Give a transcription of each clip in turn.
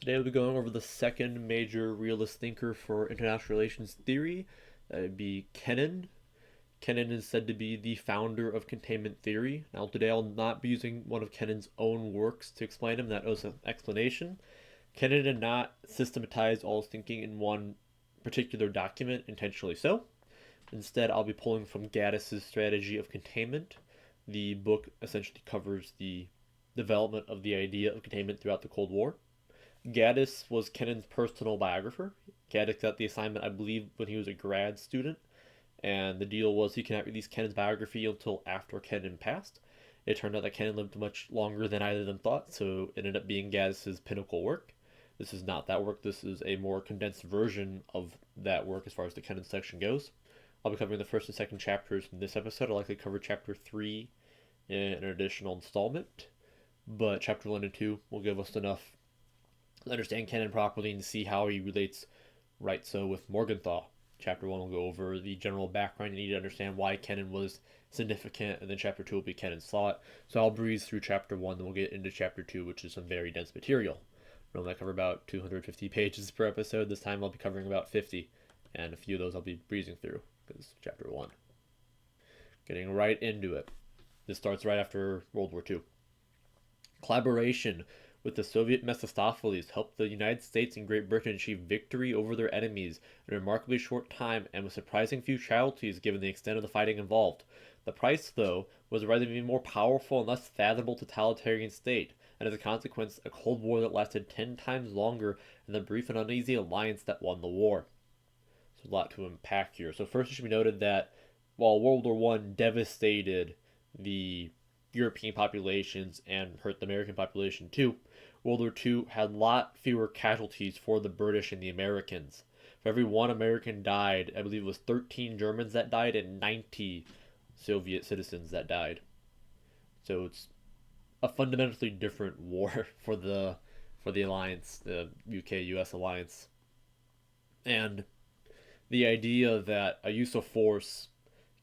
Today we'll be going over the second major realist thinker for international relations theory. That would be Kennan. Kennan is said to be the founder of containment theory. Now, today I'll not be using one of Kennan's own works to explain him. That was an explanation. Kennan did not systematize all his thinking in one particular document, intentionally so. Instead, I'll be pulling from Gaddis' Strategy of Containment. The book essentially covers the development of the idea of containment throughout the Cold War. Gaddis was Kennan's personal biographer. Gaddis got the assignment, I believe, when he was a grad student, and the deal was he cannot release Kennan's biography until after Kennan passed. It turned out that Kennan lived much longer than either of them thought, so it ended up being Gaddis' pinnacle work. This is not that work. This is a more condensed version of that work as far as the Kennan section goes. I'll be covering the first and second chapters in this episode. I'll likely cover chapter 3 in an additional installment, but chapter 1 and 2 will give us enough to understand Kennan properly and see how he relates right so with Morgenthau. Chapter 1 will go over the general background you need to understand why Kennan was significant, and then chapter 2 will be Kennan's thought. So I'll breeze through chapter 1, then we'll get into chapter 2, which is some very dense material. Normally I cover about 250 pages per episode. This time I'll be covering about 50, and a few of those I'll be breezing through, because chapter 1. Getting right into it. This starts right after World War II. Collaboration with the Soviet Mephistopheles helped the United States and Great Britain achieve victory over their enemies in a remarkably short time and with surprising few casualties given the extent of the fighting involved. The price, though, was rather an even more powerful and less fathomable totalitarian state, and as a consequence, a Cold War that lasted 10 times longer than the brief and uneasy alliance that won the war. There's a lot to unpack here. So first it should be noted that while World War I devastated the European populations and hurt the American population too, World War II had a lot fewer casualties for the British and the Americans. For every one American died, I believe it was 13 Germans that died and 90 Soviet citizens that died. So it's a fundamentally different war for the alliance, the UK-US alliance. And the idea that a use of force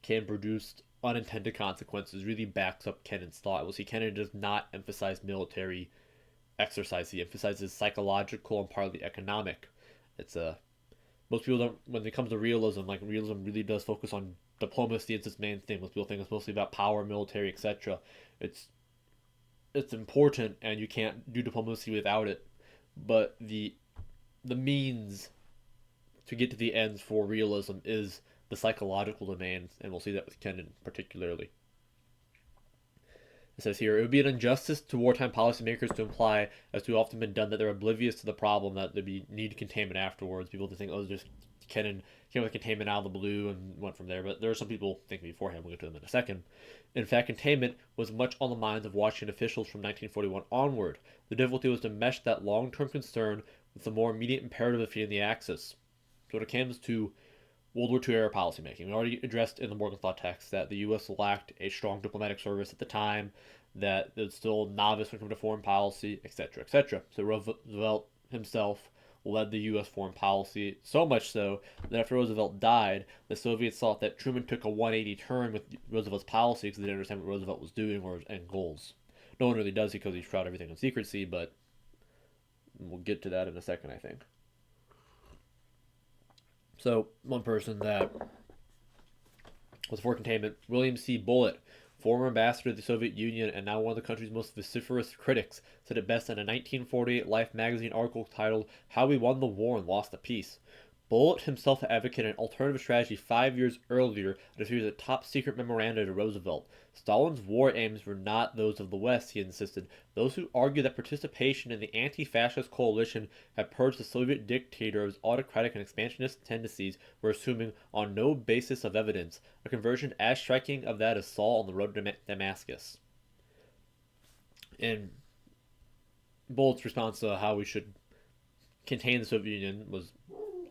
can produce unintended consequences really backs up Kennan's thought. We'll see Kennan does not emphasize military exercise. He emphasizes psychological and partly economic. It's most people don't, when it comes to realism, like realism really does focus on diplomacy. It's its main thing. Most people think it's mostly about power, military, etc. It's important, and you can't do diplomacy without it. But the means to get to the ends for realism is the psychological domain, and we'll see that with Kennan particularly. It says here, it would be an injustice to wartime policymakers to imply, as too often been done, that they're oblivious to the problem that there'd be need containment afterwards. People to think, oh, just Kennan came with containment out of the blue and went from there. But there are some people thinking beforehand. We'll get to them in a second. In fact, containment was much on the minds of Washington officials from 1941 onward. The difficulty was to mesh that long-term concern with the more immediate imperative of feeding the Axis. So when it comes to World War II era policymaking, we already addressed in the Morgenthau text that the U.S. lacked a strong diplomatic service at the time, that it was still novice when it came to foreign policy, etc., etc. So Roosevelt himself led the U.S. foreign policy, so much so that after Roosevelt died, the Soviets thought that Truman took a 180 turn with Roosevelt's policy because they didn't understand what Roosevelt was doing or his end goals. No one really does because he shrouded everything in secrecy, but we'll get to that in a second, I think. So, one person that was for containment, William C. Bullitt, former ambassador to the Soviet Union and now one of the country's most vociferous critics, said it best in a 1948 Life magazine article titled How We Won the War and Lost the Peace. Bullitt himself advocated an alternative strategy 5 years earlier that refused a top-secret memoranda to Roosevelt. Stalin's war aims were not those of the West, he insisted. Those who argue that participation in the anti-fascist coalition had purged the Soviet dictator of his autocratic and expansionist tendencies were assuming, on no basis of evidence, a conversion as striking of that of Saul on the road to Damascus. And Bullitt's response to how we should contain the Soviet Union was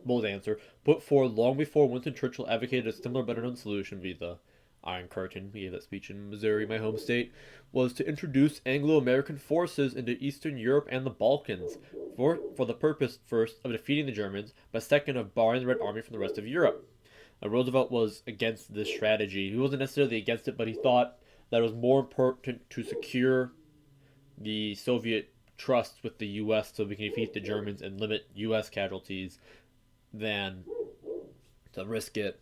Bull's answer, put forward long before Winston Churchill advocated a similar better-known solution via the Iron Curtain, he gave that speech in Missouri, my home state, was to introduce Anglo-American forces into Eastern Europe and the Balkans, for the purpose, first, of defeating the Germans, but second, of barring the Red Army from the rest of Europe. Roosevelt was against this strategy. He wasn't necessarily against it, but he thought that it was more important to secure the Soviet trust with the U.S. so we can defeat the Germans and limit U.S. casualties than to risk it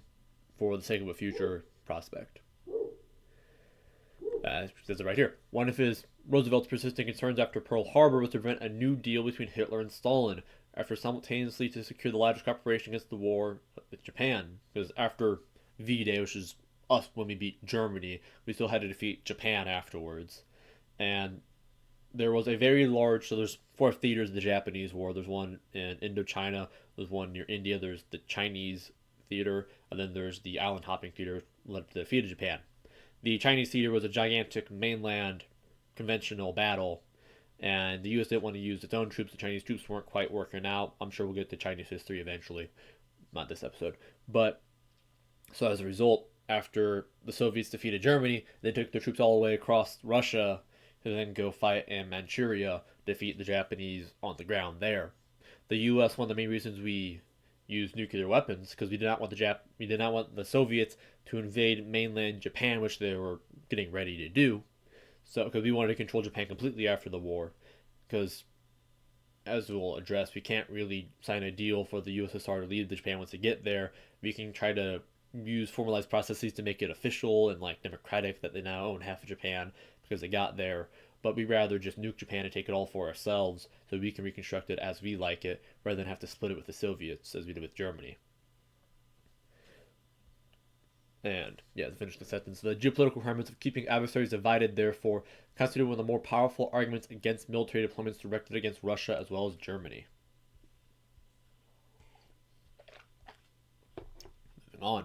for the sake of a future prospect. It says it right here. One of Roosevelt's persistent concerns after Pearl Harbor was to prevent a new deal between Hitler and Stalin, after simultaneously to secure the latter's cooperation against the war with Japan. Because after V-Day, which is us when we beat Germany, we still had to defeat Japan afterwards. And there was a very large, so there's 4 theaters of the Japanese war. There's one in Indochina, there's one near India, there's the Chinese theater, and then there's the island hopping theater led to the defeat of Japan. The Chinese theater was a gigantic mainland conventional battle, and the U.S. didn't want to use its own troops. The Chinese troops weren't quite working out. I'm sure we'll get to Chinese history eventually, not this episode. But, so as a result, after the Soviets defeated Germany, they took their troops all the way across Russia to then go fight in Manchuria, defeat the Japanese on the ground there. The U.S., one of the main reasons we used nuclear weapons, because we did not want the Soviets to invade mainland Japan, which they were getting ready to do. So, because we wanted to control Japan completely after the war, because as we'll address, we can't really sign a deal for the USSR to leave Japan once they get there. We can try to use formalized processes to make it official and like democratic that they now own half of Japan because they got there. But we'd rather just nuke Japan and take it all for ourselves so we can reconstruct it as we like it rather than have to split it with the Soviets as we did with Germany. And, yeah, to finish the sentence, the geopolitical requirements of keeping adversaries divided, therefore, constitute one of the more powerful arguments against military deployments directed against Russia as well as Germany. Moving on.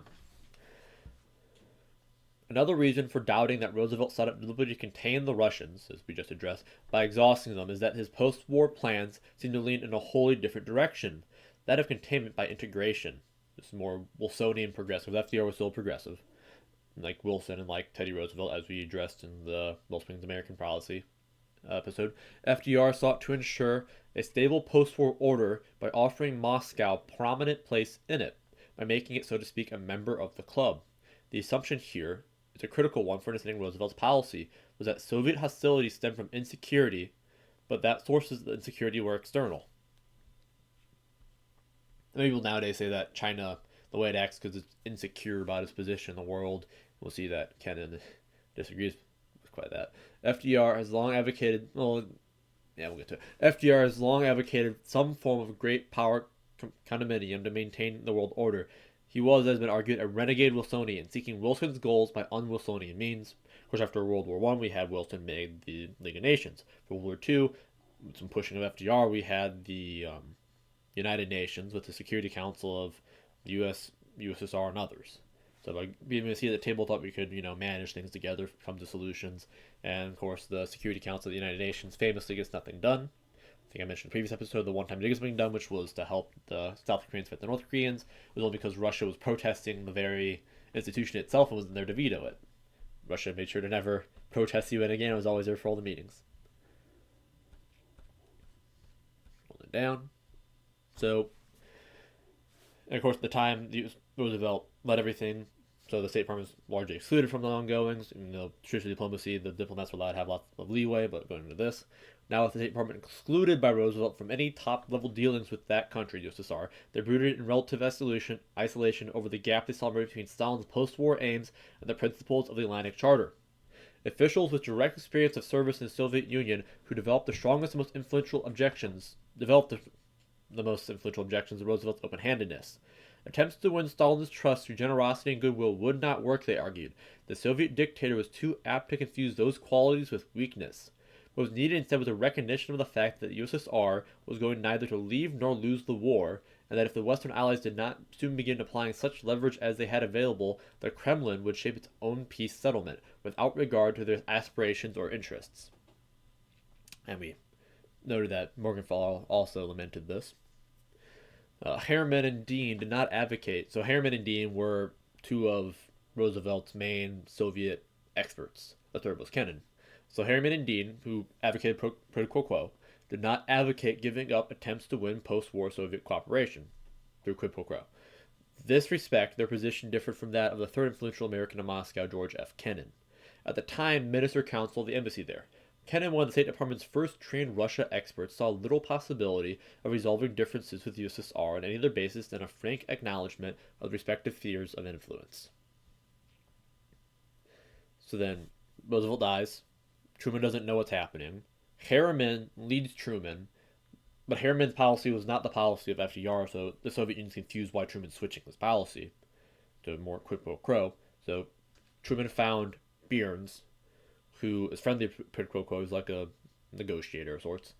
Another reason for doubting that Roosevelt set up deliberately to contain the Russians, as we just addressed, by exhausting them is that his post-war plans seem to lean in a wholly different direction, that of containment by integration. This is more Wilsonian progressive. FDR was still progressive, like Wilson and like Teddy Roosevelt, as we addressed in the Wellspring's American Policy episode. FDR sought to ensure a stable post-war order by offering Moscow prominent place in it, by making it, so to speak, a member of the club. The assumption here is a critical one for understanding Roosevelt's policy, was that Soviet hostility stemmed from insecurity, but that sources of the insecurity were external. Many people nowadays say that China, the way it acts, because it's insecure about its position in the world. We'll see that Kennan disagrees with quite that. FDR has long advocated, we'll get to it. FDR has long advocated some form of great power condominium to maintain the world order. He was, as has been argued, a renegade Wilsonian, seeking Wilson's goals by un-Wilsonian means. Of course, after World War I, we had Wilson made the League of Nations. For World War II, with some pushing of FDR, we had the United Nations with the Security Council of the U.S., USSR, and others. So by being able to see at the table, thought we could, manage things together, come to solutions. And of course, the Security Council of the United Nations famously gets nothing done. I think I mentioned in the previous episode the one time it was being done, which was to help the South Koreans fight the North Koreans. It was only because Russia was protesting the very institution itself and wasn't there to veto it. Russia made sure to never protest the UN again. It was always there for all the meetings. Hold it down. So, and of course, at the time, Roosevelt led everything, so the State Department was largely excluded from the ongoings. Even though traditional diplomacy, the diplomats were allowed to have lots of leeway, but going into this, now with the State Department excluded by Roosevelt from any top-level dealings with that country, the USSR, they're rooted in relative isolation over the gap they saw between Stalin's post-war aims and the principles of the Atlantic Charter. Officials with direct experience of service in the Soviet Union who developed the most influential objections to Roosevelt's open-handedness. Attempts to win Stalin's trust through generosity and goodwill would not work, they argued. The Soviet dictator was too apt to confuse those qualities with weakness. What was needed instead was a recognition of the fact that the USSR was going neither to leave nor lose the war, and that if the Western Allies did not soon begin applying such leverage as they had available, the Kremlin would shape its own peace settlement, without regard to their aspirations or interests. And we noted that Morgenthau also lamented this. Harriman and Dean did not advocate. So Harriman and Dean were two of Roosevelt's main Soviet experts. The third was Kennan. So Harriman and Dean, who advocated pro quo, did not advocate giving up attempts to win post-war Soviet cooperation through quid pro quo. In this respect, their position differed from that of the third influential American in Moscow, George F. Kennan. At the time, Minister Counsel of the embassy there. Kennan, one of the State Department's first trained Russia experts, saw little possibility of resolving differences with the USSR on any other basis than a frank acknowledgement of the respective spheres of influence. So then Roosevelt dies. Truman doesn't know what's happening. Harriman leads Truman, but Harriman's policy was not the policy of FDR, so the Soviet Union's confused why Truman's switching his policy to more quid pro quo. So Truman found Byrnes, who is friendly quid pro quo, he's like a negotiator of sorts.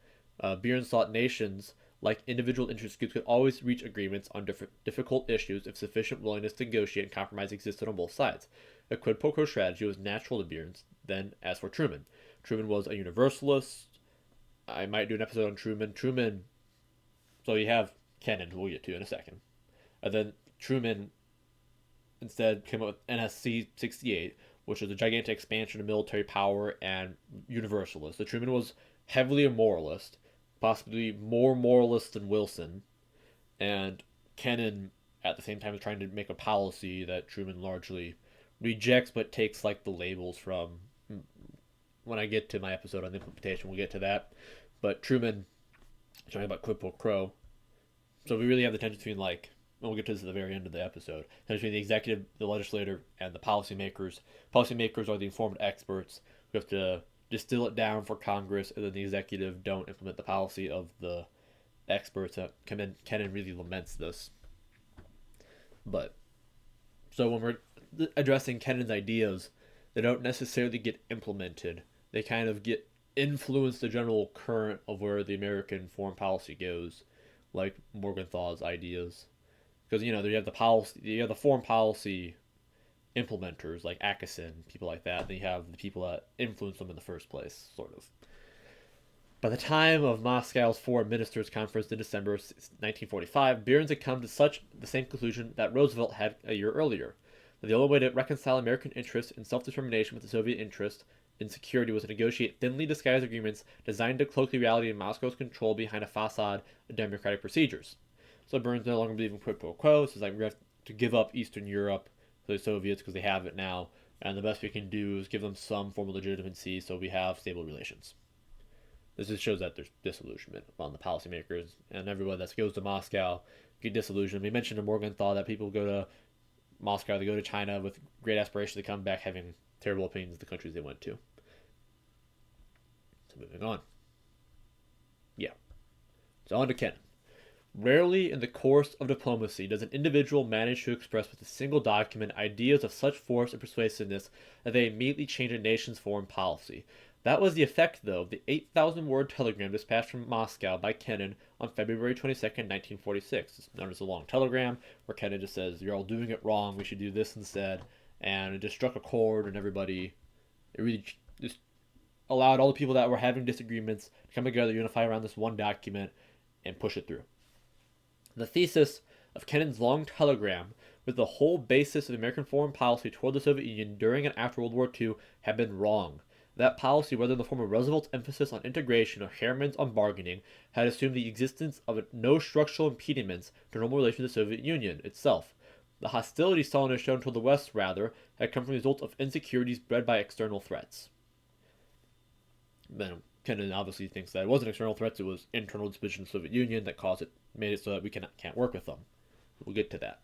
Byrnes thought nations, like individual interest groups, could always reach agreements on difficult issues if sufficient willingness to negotiate and compromise existed on both sides. A quid pro quo strategy was natural to Byrnes. Then, as for Truman, Truman was a universalist. I might do an episode on Truman. So you have Kennan, who we'll get to in a second. And then Truman instead came up with NSC 68, which was a gigantic expansion of military power and universalist. So Truman was heavily a moralist, possibly more moralist than Wilson. And Kennan, at the same time, is trying to make a policy that Truman largely rejects, but takes like the labels from. When I get to my episode on the implementation, we'll get to that. But Truman, talking about quid pro quo. So we really have the tension between like, and we'll get to this at the very end of the episode, tension between the executive, the legislator, and the policymakers. Policymakers are the informed experts who have to distill it down for Congress, and then the executive don't implement the policy of the experts. Kennan really laments this. But so when we're addressing Kennan's ideas, they don't necessarily get implemented. They kind of get influence the general current of where the American foreign policy goes, like Morgenthau's ideas. Because you have the policy, you have the foreign policy implementers like Atkinson, people like that. Then you have the people that influence them in the first place, sort of. By the time of Moscow's Foreign Ministers' Conference in December 1945, Byrnes had come to the same conclusion that Roosevelt had a year earlier. That the only way to reconcile American interest in self-determination with the Soviet interest in security was to negotiate thinly disguised agreements designed to cloak the reality of Moscow's control behind a facade of democratic procedures. So Byrnes no longer believed in quid pro quo. So it's like we have to give up Eastern Europe to the Soviets because they have it now, and the best we can do is give them some form of legitimacy so we have stable relations. This just shows that there's disillusionment among the policymakers and everyone that goes to Moscow get disillusioned. We mentioned in Morgenthau that people go to Moscow, they go to China with great aspirations to come back having terrible opinions of the countries they went to. So moving on. Yeah. So on to Kennan. Rarely in the course of diplomacy does an individual manage to express with a single document ideas of such force and persuasiveness that they immediately change a nation's foreign policy. That was the effect, though, of the 8,000-word telegram dispatched from Moscow by Kennan on February 22nd, 1946. It's known as the Long Telegram, where Kennan just says, "You're all doing it wrong, we should do this instead." And it just struck a chord, and everybody, it really just allowed all the people that were having disagreements to come together, unify around this one document, and push it through. The thesis of Kennan's Long Telegram was the whole basis of American foreign policy toward the Soviet Union during and after World War II had been wrong. That policy, whether in the form of Roosevelt's emphasis on integration or Harriman's on bargaining, had assumed the existence of no structural impediments to normal relations with the Soviet Union itself. The hostility Stalin had shown toward the West, rather, had come from the result of insecurities bred by external threats. Then Kennan obviously thinks that it wasn't external threats, it was internal disposition of the Soviet Union that made it so that we can't work with them. We'll get to that.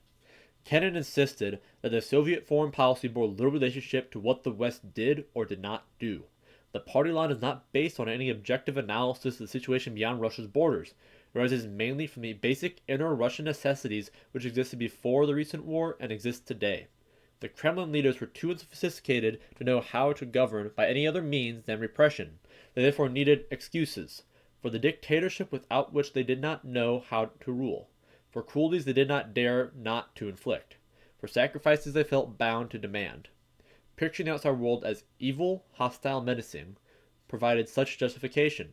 Kennan insisted that the Soviet foreign policy bore little relationship to what the West did or did not do. The party line is not based on any objective analysis of the situation beyond Russia's borders. It arises mainly from the basic inner Russian necessities which existed before the recent war and exist today. The Kremlin leaders were too unsophisticated to know how to govern by any other means than repression. They therefore needed excuses for the dictatorship without which they did not know how to rule, for cruelties they did not dare not to inflict, for sacrifices they felt bound to demand. Picturing the outside world as evil, hostile, menacing, provided such justification.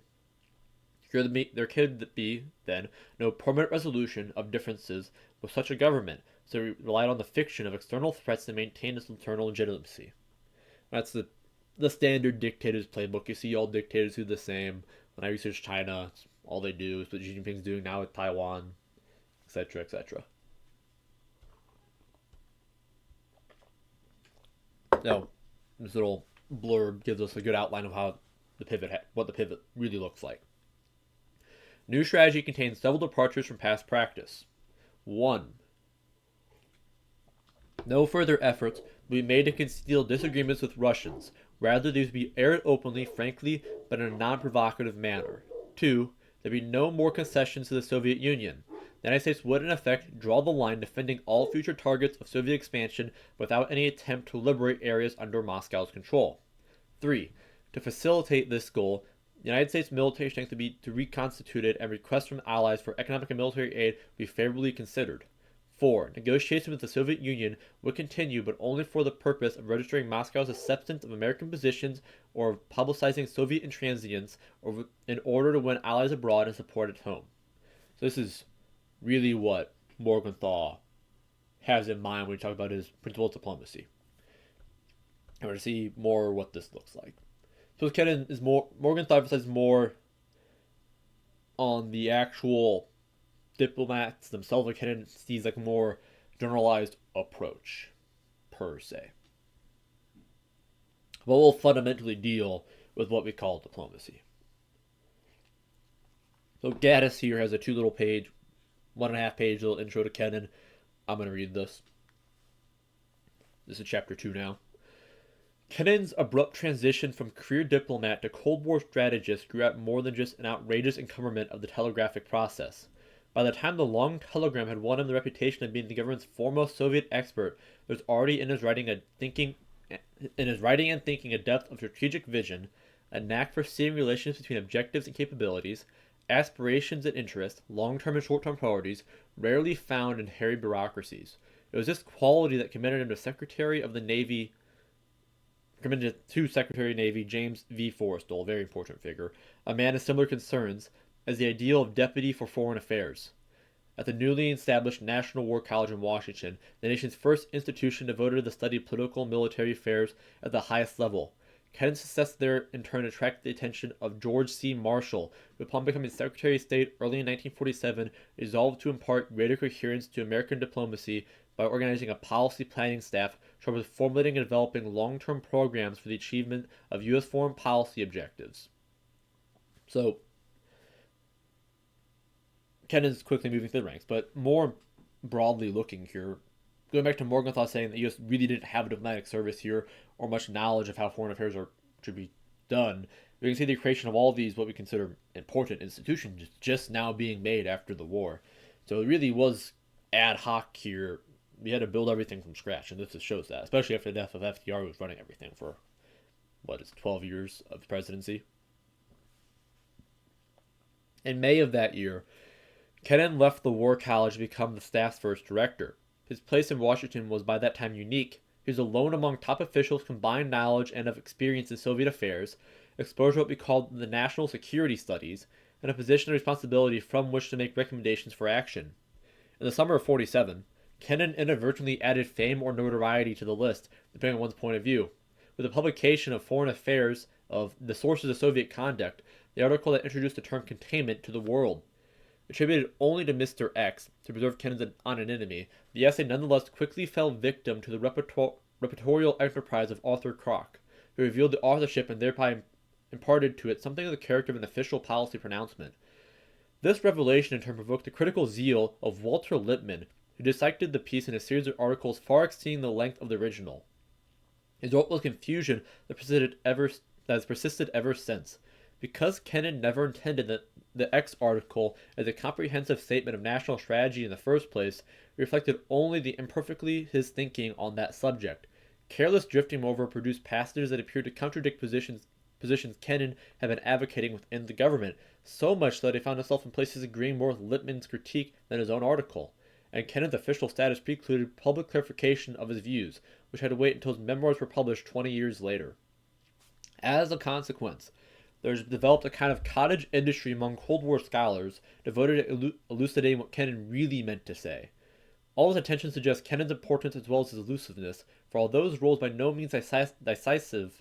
There could be, then, no permanent resolution of differences with such a government, so it relied on the fiction of external threats to maintain its internal legitimacy. That's the standard dictator's playbook. You see all dictators do the same. When I research China, all they do is what Xi Jinping's doing now with Taiwan, etc., etc. Now, this little blurb gives us a good outline of how what the pivot really looks like. New strategy contains several departures from past practice. 1. No further efforts will be made to conceal disagreements with Russians. Rather, these will be aired openly, frankly, but in a non-provocative manner. 2. There will be no more concessions to the Soviet Union. The United States would, in effect, draw the line defending all future targets of Soviet expansion without any attempt to liberate areas under Moscow's control. 3. To facilitate this goal, the United States military strength to be reconstituted and requests from allies for economic and military aid will be favorably considered. 4. Negotiations with the Soviet Union would continue, but only for the purpose of registering Moscow's acceptance of American positions or of publicizing Soviet intransigence in order to win allies abroad and support at home. So this is really what Morgenthau has in mind when we talk about his principle of diplomacy. And we're going to see more what this looks like. So Kennan is Morgenthau emphasizes more on the actual diplomats themselves, like Kennan sees like a more generalized approach, per se. But we'll fundamentally deal with what we call diplomacy. So Gaddis here has a 1.5 page little intro to Kennan. I'm going to read this. This is chapter 2 now. Kennan's abrupt transition from career diplomat to Cold War strategist grew out more than just an outrageous encumberment of the telegraphic process. By the time the long telegram had won him the reputation of being the government's foremost Soviet expert, there was already in his writing and thinking a depth of strategic vision, a knack for seeing relations between objectives and capabilities, aspirations and interests, long-term and short-term priorities, rarely found in hairy bureaucracies. It was this quality that commended him to Secretary of Navy James V. Forrestal, a very important figure, a man of similar concerns, as the ideal of Deputy for Foreign Affairs. At the newly established National War College in Washington, the nation's first institution devoted to the study of political and military affairs at the highest level, Kennan's success there in turn attracted the attention of George C. Marshall, who upon becoming Secretary of State early in 1947 resolved to impart greater coherence to American diplomacy by organizing a policy planning staff charged with formulating and developing long-term programs for the achievement of U.S. foreign policy objectives. So, Kennan's quickly moving through the ranks, but more broadly looking here, going back to Morgenthau saying that the U.S. really didn't have a diplomatic service here or much knowledge of how foreign affairs should be done, we can see the creation of all of these what we consider important institutions just now being made after the war. So it really was ad hoc here. We had to build everything from scratch, and this just shows that, especially after the death of FDR, who was running everything for, 12 years of presidency. In May of that year, Kennan left the War College to become the staff's first director. His place in Washington was by that time unique. He was alone among top officials combined knowledge and of experience in Soviet affairs, exposure to what we called the national security studies, and a position of responsibility from which to make recommendations for action. In the summer of 47, Kennan inadvertently added fame or notoriety to the list, depending on one's point of view. With the publication of Foreign Affairs of The Sources of Soviet Conduct, the article that introduced the term containment to the world. Attributed only to Mr. X to preserve Kennan's anonymity, the essay nonetheless quickly fell victim to the repertorial enterprise of Arthur Kroc, who revealed the authorship and thereby imparted to it something of the character of an official policy pronouncement. This revelation in turn provoked the critical zeal of Walter Lippmann, who dissected the piece in a series of articles far exceeding the length of the original. His result was confusion that has persisted ever since. Because Kennan never intended the X article as a comprehensive statement of national strategy in the first place, it reflected only the imperfectly his thinking on that subject. Careless drifting over produced passages that appeared to contradict positions Kennan had been advocating within the government, so much so that he found himself in places agreeing more with Lippmann's critique than his own article. And Kennan's official status precluded public clarification of his views, which had to wait until his memoirs were published 20 years later. As a consequence, there's developed a kind of cottage industry among Cold War scholars devoted to elucidating what Kennan really meant to say. All his attention suggests Kennan's importance as well as his elusiveness, for although his role is by no means decisive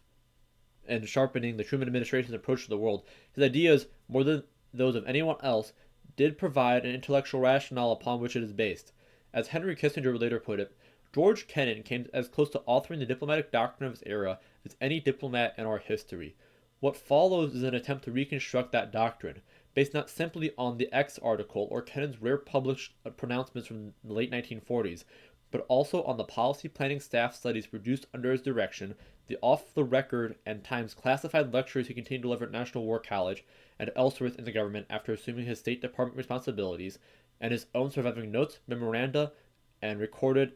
in sharpening the Truman administration's approach to the world, his ideas, more than those of anyone else, did provide an intellectual rationale upon which it is based. As Henry Kissinger would later put it, George Kennan came as close to authoring the diplomatic doctrine of his era as any diplomat in our history. What follows is an attempt to reconstruct that doctrine, based not simply on the X article or Kennan's rare published pronouncements from the late 1940s, but also on the policy planning staff studies produced under his direction, the off-the-record and times classified lectures he continued to deliver at National War College and elsewhere in the government after assuming his State Department responsibilities, and his own surviving notes, memoranda, and recorded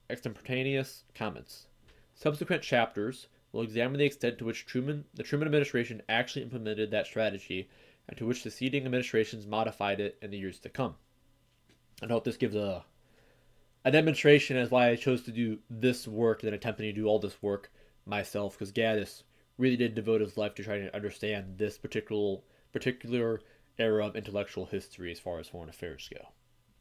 extemporaneous comments. Subsequent chapters will examine the extent to which the Truman administration actually implemented that strategy and to which succeeding administrations modified it in the years to come. I hope this gives a demonstration as why I chose to do this work than attempting to do all this work myself, because Gaddis really did devote his life to trying to understand this particular era of intellectual history as far as foreign affairs go.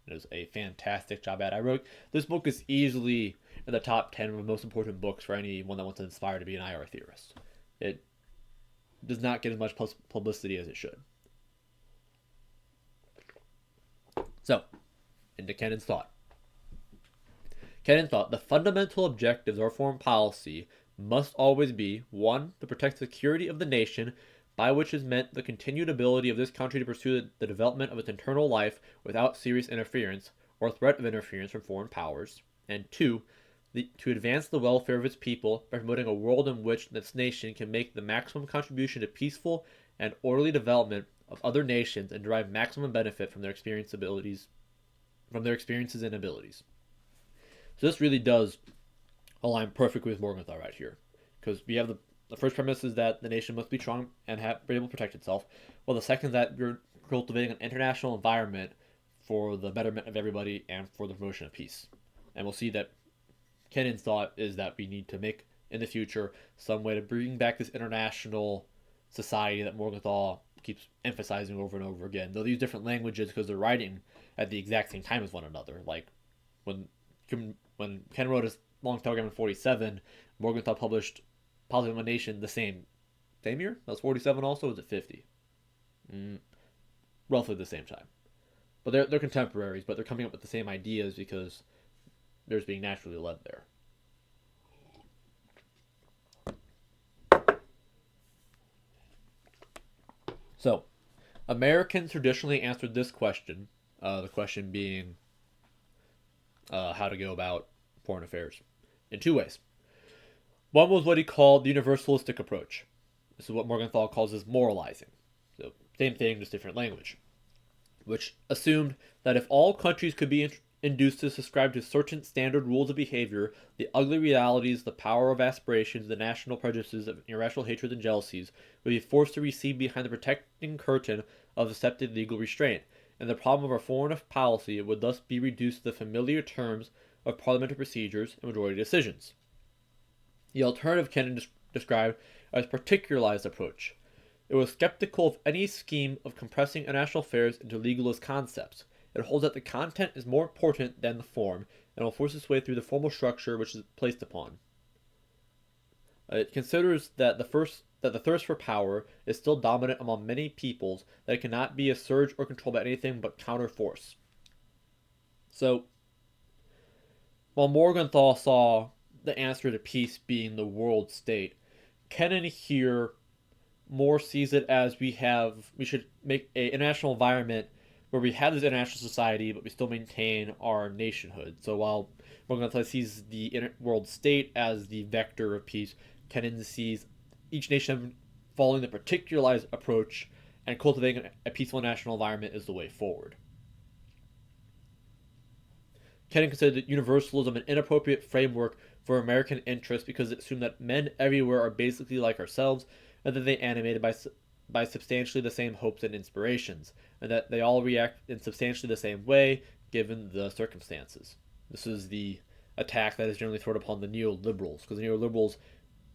It is a fantastic job at it. I wrote this book is easily in the top 10 of the most important books for anyone that wants to inspire to be an IR theorist. It does not get as much publicity as it should. So, into Kennan's thought. Kennan thought the fundamental objectives of our foreign policy must always be 1. To protect the security of the nation, by which is meant the continued ability of this country to pursue the development of its internal life without serious interference or threat of interference from foreign powers, and 2. To advance the welfare of its people by promoting a world in which this nation can make the maximum contribution to peaceful and orderly development of other nations and derive maximum benefit from their experiences and abilities. So this really does align perfectly with Morgenthau right here, because we have the first premise is that the nation must be strong and be able to protect itself, while the second is that you're cultivating an international environment for the betterment of everybody and for the promotion of peace. And we'll see that Kennan's thought is that we need to make, in the future, some way to bring back this international society that Morgenthau keeps emphasizing over and over again. They'll use different languages because they're writing at the exact same time as one another. Like, when Kennan wrote his long telegram in 47, Morgenthau published Policy of a Nation the same year? That was 47 also, or was it 50? Roughly the same time. But they're contemporaries, but they're coming up with the same ideas because they're being naturally led there. So, Americans traditionally answered this question, the question being how to go about foreign affairs, in 2 ways. One was what he called the universalistic approach. This is what Morgenthau calls as moralizing. So, same thing, just different language. Which assumed that if all countries could be induced to subscribe to certain standard rules of behavior, the ugly realities, the power of aspirations, the national prejudices of irrational hatred and jealousies would be forced to recede behind the protecting curtain of accepted legal restraint, and the problem of our foreign policy would thus be reduced to the familiar terms of parliamentary procedures and majority decisions. The alternative Kennan described as particularized approach. It was skeptical of any scheme of compressing international affairs into legalist concepts. It holds that the content is more important than the form, and will force its way through the formal structure which is placed upon. It considers that the thirst for power is still dominant among many peoples, that it cannot be assuaged or controlled by anything but counter-force. So, while Morgenthau saw the answer to peace being the world state, Kennan here more sees it as we should make an international environment where we have this international society, but we still maintain our nationhood. So while Morgenthau sees the world state as the vector of peace, Kennan sees each nation following the particularized approach and cultivating a peaceful national environment is the way forward. Kennan considered that universalism an inappropriate framework for American interests because it assumed that men everywhere are basically like ourselves and that they animated by substantially the same hopes and inspirations, and that they all react in substantially the same way given the circumstances. This is the attack that is generally thrown upon the neoliberals, because the neoliberals,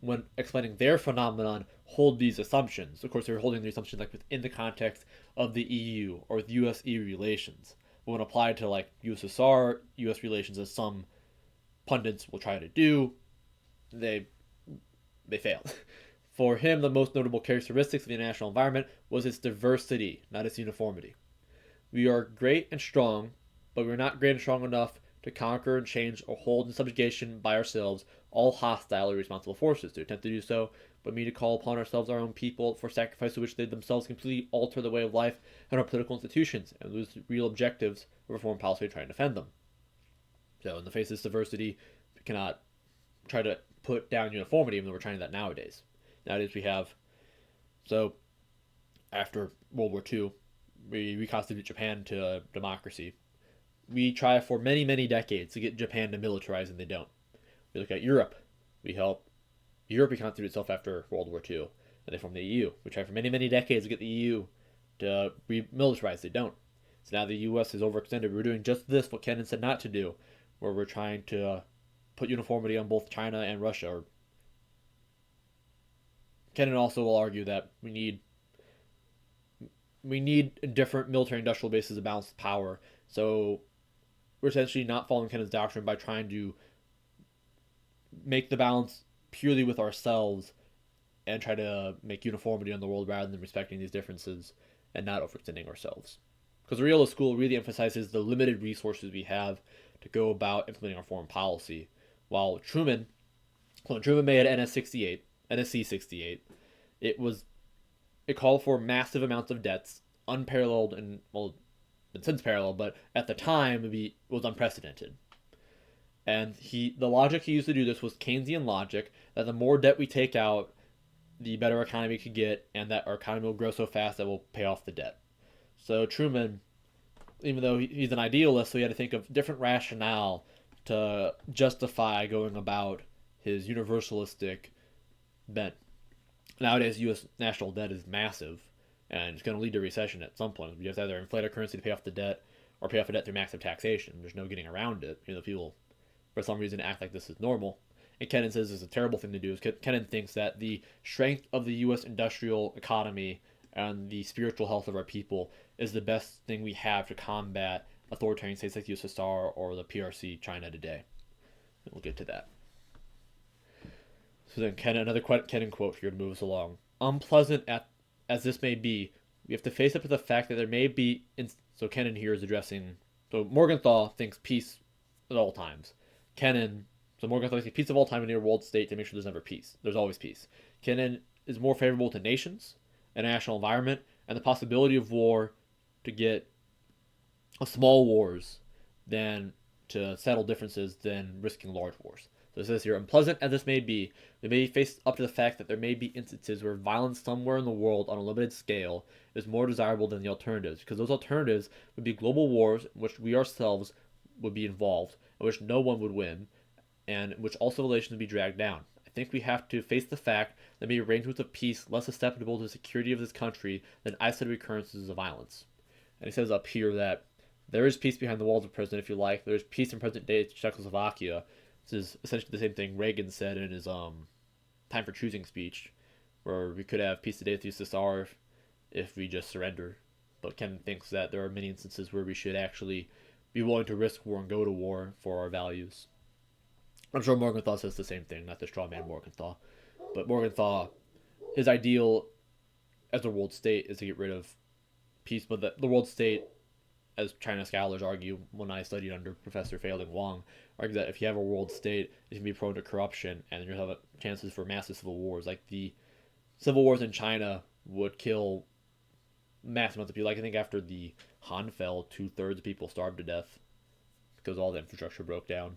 when explaining their phenomenon, hold these assumptions. Of course, they're holding the assumptions like within the context of the EU or with US-EU relations. But when applied to like USSR-US relations, as some pundits will try to do, they fail. For him, the most notable characteristics of the international environment was its diversity, not its uniformity. We are great and strong, but we're not great and strong enough to conquer and change or hold in subjugation by ourselves all hostile or responsible forces. To attempt to do so but we need to call upon ourselves, our own people, for sacrifice to which they themselves completely alter the way of life and our political institutions, and lose real objectives of foreign policy to try and defend them. So, in the face of this diversity, we cannot try to put down uniformity, even though we're trying that nowadays. Nowadays, we have, so after World War II, we reconstitute Japan to a democracy. We try for many, many decades to get Japan to militarize, and they don't. We look at Europe. We help Europe reconstitute itself after World War II, and they form the EU. We try for many, many decades to get the EU to remilitarize. They don't. So now the U.S. is overextended. We're doing just this, what Kennan said not to do, where we're trying to put uniformity on both China and Russia. Or Kennan also will argue that we need different military-industrial bases to balance power. So we're essentially not following Kennan's doctrine by trying to make the balance purely with ourselves and try to make uniformity on the world rather than respecting these differences and not overextending ourselves. Because the realist school really emphasizes the limited resources we have to go about implementing our foreign policy, while when Truman made NSC 68, it called for massive amounts of debts, unparalleled and, well, been since parallel, but at the time it was unprecedented. And the logic he used to do this was Keynesian logic, that the more debt we take out, the better our economy could get, and that our economy will grow so fast that we'll pay off the debt. So Truman, even though he's an idealist, so he had to think of different rationale to justify going about his universalistic bent. Nowadays, U.S. national debt is massive, and it's going to lead to recession at some point. You have to either inflate our currency to pay off the debt, or pay off the debt through massive taxation. There's no getting around it. People, for some reason, act like this is normal. And Kennan says this is a terrible thing to do. Kennan thinks that the strength of the U.S. industrial economy and the spiritual health of our people is the best thing we have to combat authoritarian states like the USSR or the PRC China today. And we'll get to that. So then another Kennan quote here to move us along. Unpleasant as this may be, we have to face up to the fact that there may be... So Kennan here is addressing... So Morgenthau thinks peace at all times. Morgenthau thinks peace of all time in a world state to make sure there's never peace. There's always peace. Kennan is more favorable to nations, a national environment, and the possibility of war to get small wars than to settle differences than risking large wars. So it says here, unpleasant as this may be, we may face up to the fact that there may be instances where violence somewhere in the world on a limited scale is more desirable than the alternatives, because those alternatives would be global wars in which we ourselves would be involved, in which no one would win, and in which all civilizations would be dragged down. I think we have to face the fact that may be arrangements of peace less susceptible to the security of this country than isolated occurrences of violence. And he says up here that there is peace behind the walls of prison, if you like. There is peace in present-day Czechoslovakia. This is essentially the same thing Reagan said in his Time for Choosing speech, where we could have peace today with the USSR if we just surrender. But Ken thinks that there are many instances where we should actually be willing to risk war and go to war for our values. I'm sure Morgenthau says the same thing, not the straw man Morgenthau. But Morgenthau, his ideal as a world state is to get rid of peace, but the world state, as China scholars argue, when I studied under Professor Feiling Wang, argue that if you have a world state, it can be prone to corruption, and you'll have chances for massive civil wars. Like the civil wars in China would kill massive amounts of people. Like I think after the Han fell, 2/3 of people starved to death because all the infrastructure broke down.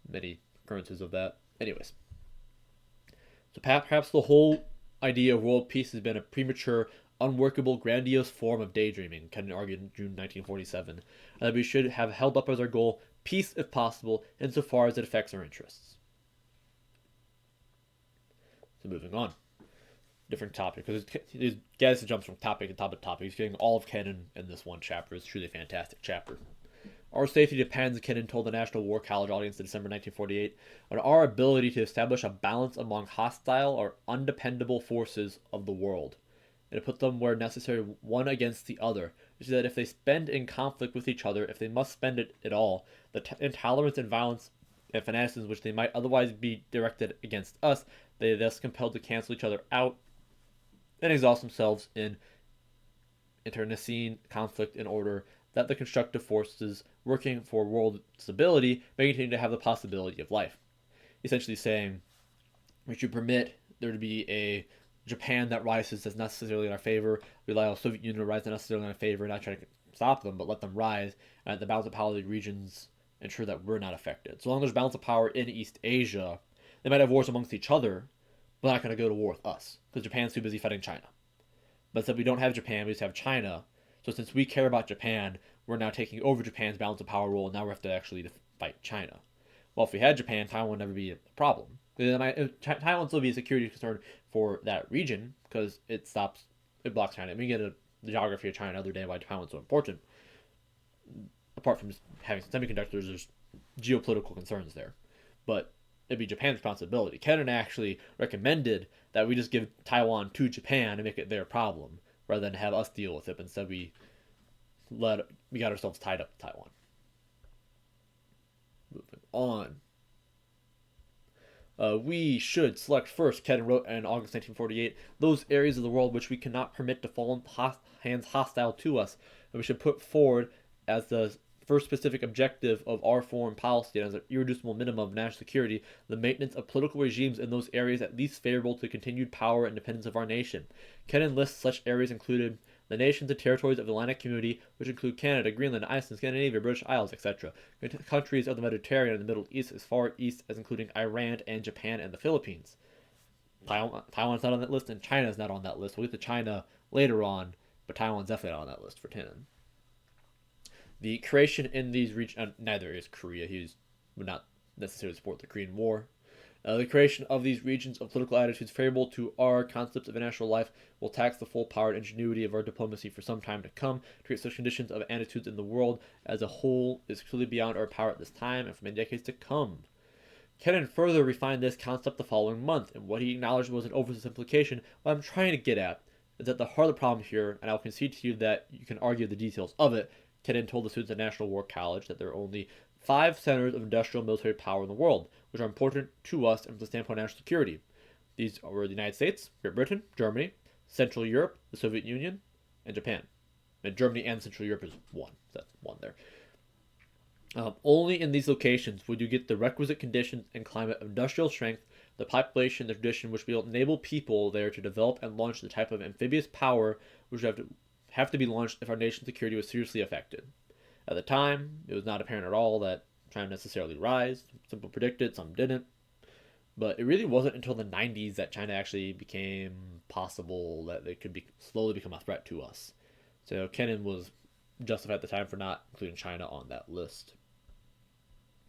Many occurrences of that. Anyways, so perhaps the whole idea of world peace has been a premature, unworkable, grandiose form of daydreaming, Kennan argued in June 1947, and that we should have held up as our goal peace, if possible, insofar as it affects our interests. So moving on. Different topic, because Gaddis jumps from topic to topic. He's getting all of Kennan in this one chapter. It's truly a fantastic chapter. Our safety depends, Kennan told the National War College audience in December 1948, on our ability to establish a balance among hostile or undependable forces of the world, and to put them where necessary one against the other, which is that if they spend in conflict with each other, if they must spend it at all, the intolerance and violence and fanaticism which they might otherwise be directed against us, they are thus compelled to cancel each other out and exhaust themselves in internecine conflict in order that the constructive forces working for world stability may continue to have the possibility of life. Essentially saying we should permit there to be a Japan that rises that's necessarily in our favor. We allow the Soviet Union to rise that's necessarily in our favor, not try to stop them, but let them rise. And the balance of power of the regions ensure that we're not affected. So long as there's balance of power in East Asia, they might have wars amongst each other, but not going to go to war with us because Japan's too busy fighting China. But instead, we don't have Japan, we just have China. So since we care about Japan, we're now taking over Japan's balance of power role, and now we have to actually fight China. Well, if we had Japan, Taiwan would never be a problem. Taiwan would still be a security concern for that region because it blocks China. We get the geography of China another day why Taiwan's so important. Apart from having semiconductors, there's geopolitical concerns there. But it'd be Japan's responsibility. Kennan actually recommended that we just give Taiwan to Japan and make it their problem, rather than have us deal with it. But instead, we got ourselves tied up to Taiwan. Moving on. We should select first, Kennan wrote in August 1948, those areas of the world which we cannot permit to fall in hands hostile to us, and we should put forward as the first specific objective of our foreign policy and as an irreducible minimum of national security, the maintenance of political regimes in those areas at least favorable to the continued power and independence of our nation. Kennan lists such areas included the nations and territories of the Atlantic Community, which include Canada, Greenland, Iceland, Scandinavia, British Isles, etc., countries of the Mediterranean and the Middle East as far east as including Iran and Japan and the Philippines. Taiwan's not on that list, and China's not on that list. We'll get to China later on, but Taiwan's definitely not on that list for Kennan. The creation in these regions, neither is Korea. He would not necessarily support the Korean War. The creation of these regions of political attitudes favorable to our concepts of international life will tax the full power and ingenuity of our diplomacy for some time to come to create such conditions of attitudes in the world as a whole is clearly beyond our power at this time and for many decades to come. Kennan further refined this concept the following month, and what he acknowledged was an oversimplification. What I'm trying to get at is that the heart of the problem here, and I'll concede to you that you can argue the details of it, Kennan told the students at National War College that there are only 5 centers of industrial military power in the world, which are important to us from the standpoint of national security. These were the United States, Great Britain, Germany, Central Europe, the Soviet Union, and Japan. And Germany and Central Europe is one. So that's one there. Only in these locations would you get the requisite conditions and climate of industrial strength, the population, the tradition which will enable people there to develop and launch the type of amphibious power which would have to be launched if our nation's security was seriously affected. At the time, it was not apparent at all that China necessarily rise. Some people predicted, some didn't. But it really wasn't until the 90s that China actually became possible that they could slowly become a threat to us. So Kennan was justified at the time for not including China on that list.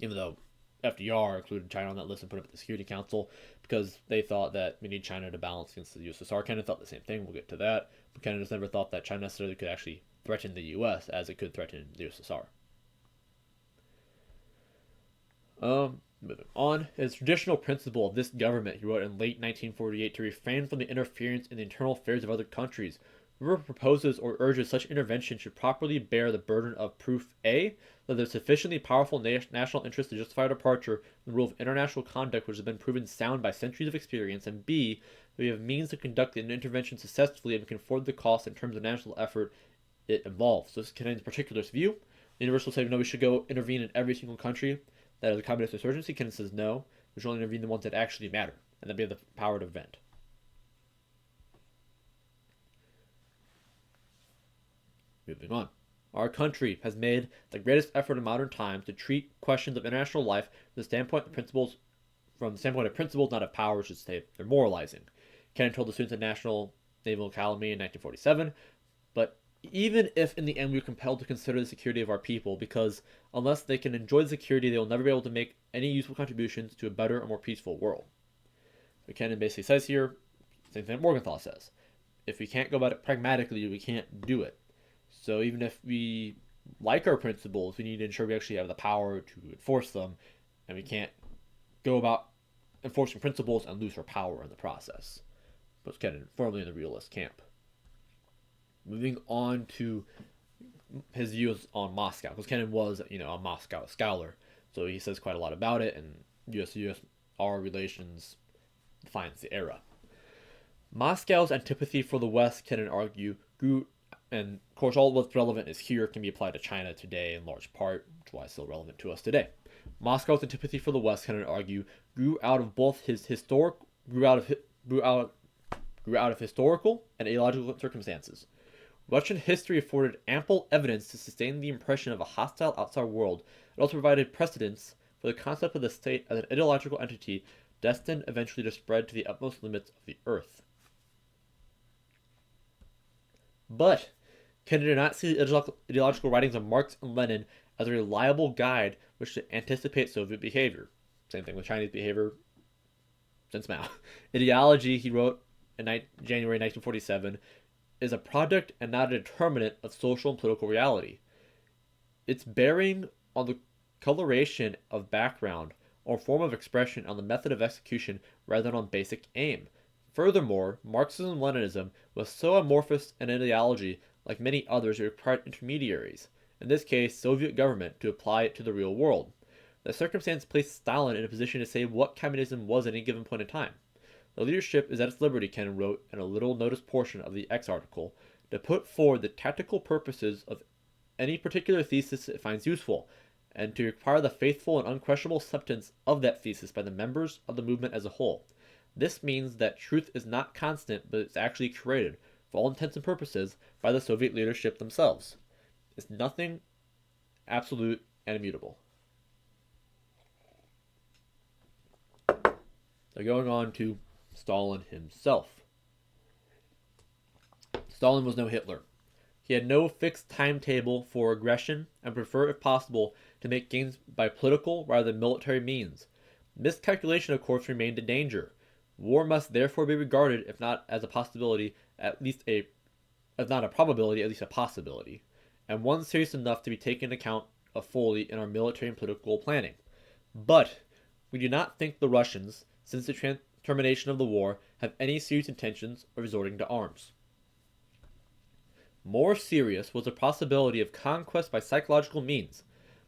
Even though FDR included China on that list and put it at the Security Council because they thought that we need China to balance against the USSR. Kennan thought the same thing. We'll get to that. But Kennan just never thought that China necessarily could actually threaten the U.S. as it could threaten the USSR. Moving on. It's a traditional principle of this government, he wrote in late 1948, to refrain from the interference in the internal affairs of other countries. Whoever proposes or urges such intervention should properly bear the burden of proof A, that there's sufficiently powerful national interest to justify departure from the rule of international conduct which has been proven sound by centuries of experience, and B, that we have means to conduct an intervention successfully and can afford the cost in terms of national effort it involves. So this is Kennan's particularist view. The Universal said, no, we should go intervene in every single country that is a communist insurgency. Kennan says, no, we should only intervene in the ones that actually matter, and that we have the power to prevent. Moving on. Our country has made the greatest effort in modern times to treat questions of international life from the standpoint of principles, not of power, which is to say they're moralizing. Kennan told the students at National Naval Academy in 1947, but even if in the end we are compelled to consider the security of our people, because unless they can enjoy the security, they will never be able to make any useful contributions to a better or more peaceful world. So Kennan basically says here, same thing that Morgenthau says. If we can't go about it pragmatically, we can't do it. So even if we like our principles, we need to ensure we actually have the power to enforce them, and we can't go about enforcing principles and lose our power in the process. But Kennan, firmly in the realist camp. Moving on to his views on Moscow, because Kennan was, a Moscow scholar, so he says quite a lot about it, and US-USSR relations defines the era. Moscow's antipathy for the West, Kennan argued, grew, and of course all what's relevant is here can be applied to China today in large part, which is why it's still relevant to us today. Moscow's antipathy for the West, Kennan argued, grew out of grew out, grew out of historical and ideological circumstances. Russian history afforded ample evidence to sustain the impression of a hostile outside world. It also provided precedents for the concept of the state as an ideological entity destined eventually to spread to the utmost limits of the earth. But Kennan did not see the ideological writings of Marx and Lenin as a reliable guide which to anticipate Soviet behavior. Same thing with Chinese behavior since Mao. Ideology, he wrote in January 1947, is a product and not a determinant of social and political reality. Its bearing on the coloration of background or form of expression on the method of execution rather than on basic aim. Furthermore, Marxism-Leninism was so amorphous an ideology, like many others, it required intermediaries, in this case Soviet government, to apply it to the real world. The circumstance placed Stalin in a position to say what communism was at any given point in time. The leadership is at its liberty, Kennan wrote in a little noticed portion of the X article, to put forward the tactical purposes of any particular thesis it finds useful, and to require the faithful and unquestionable acceptance of that thesis by the members of the movement as a whole. This means that truth is not constant, but it's actually created, for all intents and purposes, by the Soviet leadership themselves. It's nothing absolute and immutable. So going on to Stalin himself. Stalin was no Hitler. He had no fixed timetable for aggression and preferred, if possible, to make gains by political rather than military means. Miscalculation, of course, remained a danger. War must therefore be regarded, if not as a possibility, at least if not a probability, at least a possibility, and one serious enough to be taken account of fully in our military and political planning. But we do not think the Russians, since the termination of the war, have any serious intentions of resorting to arms. More serious was the possibility of conquest by psychological means.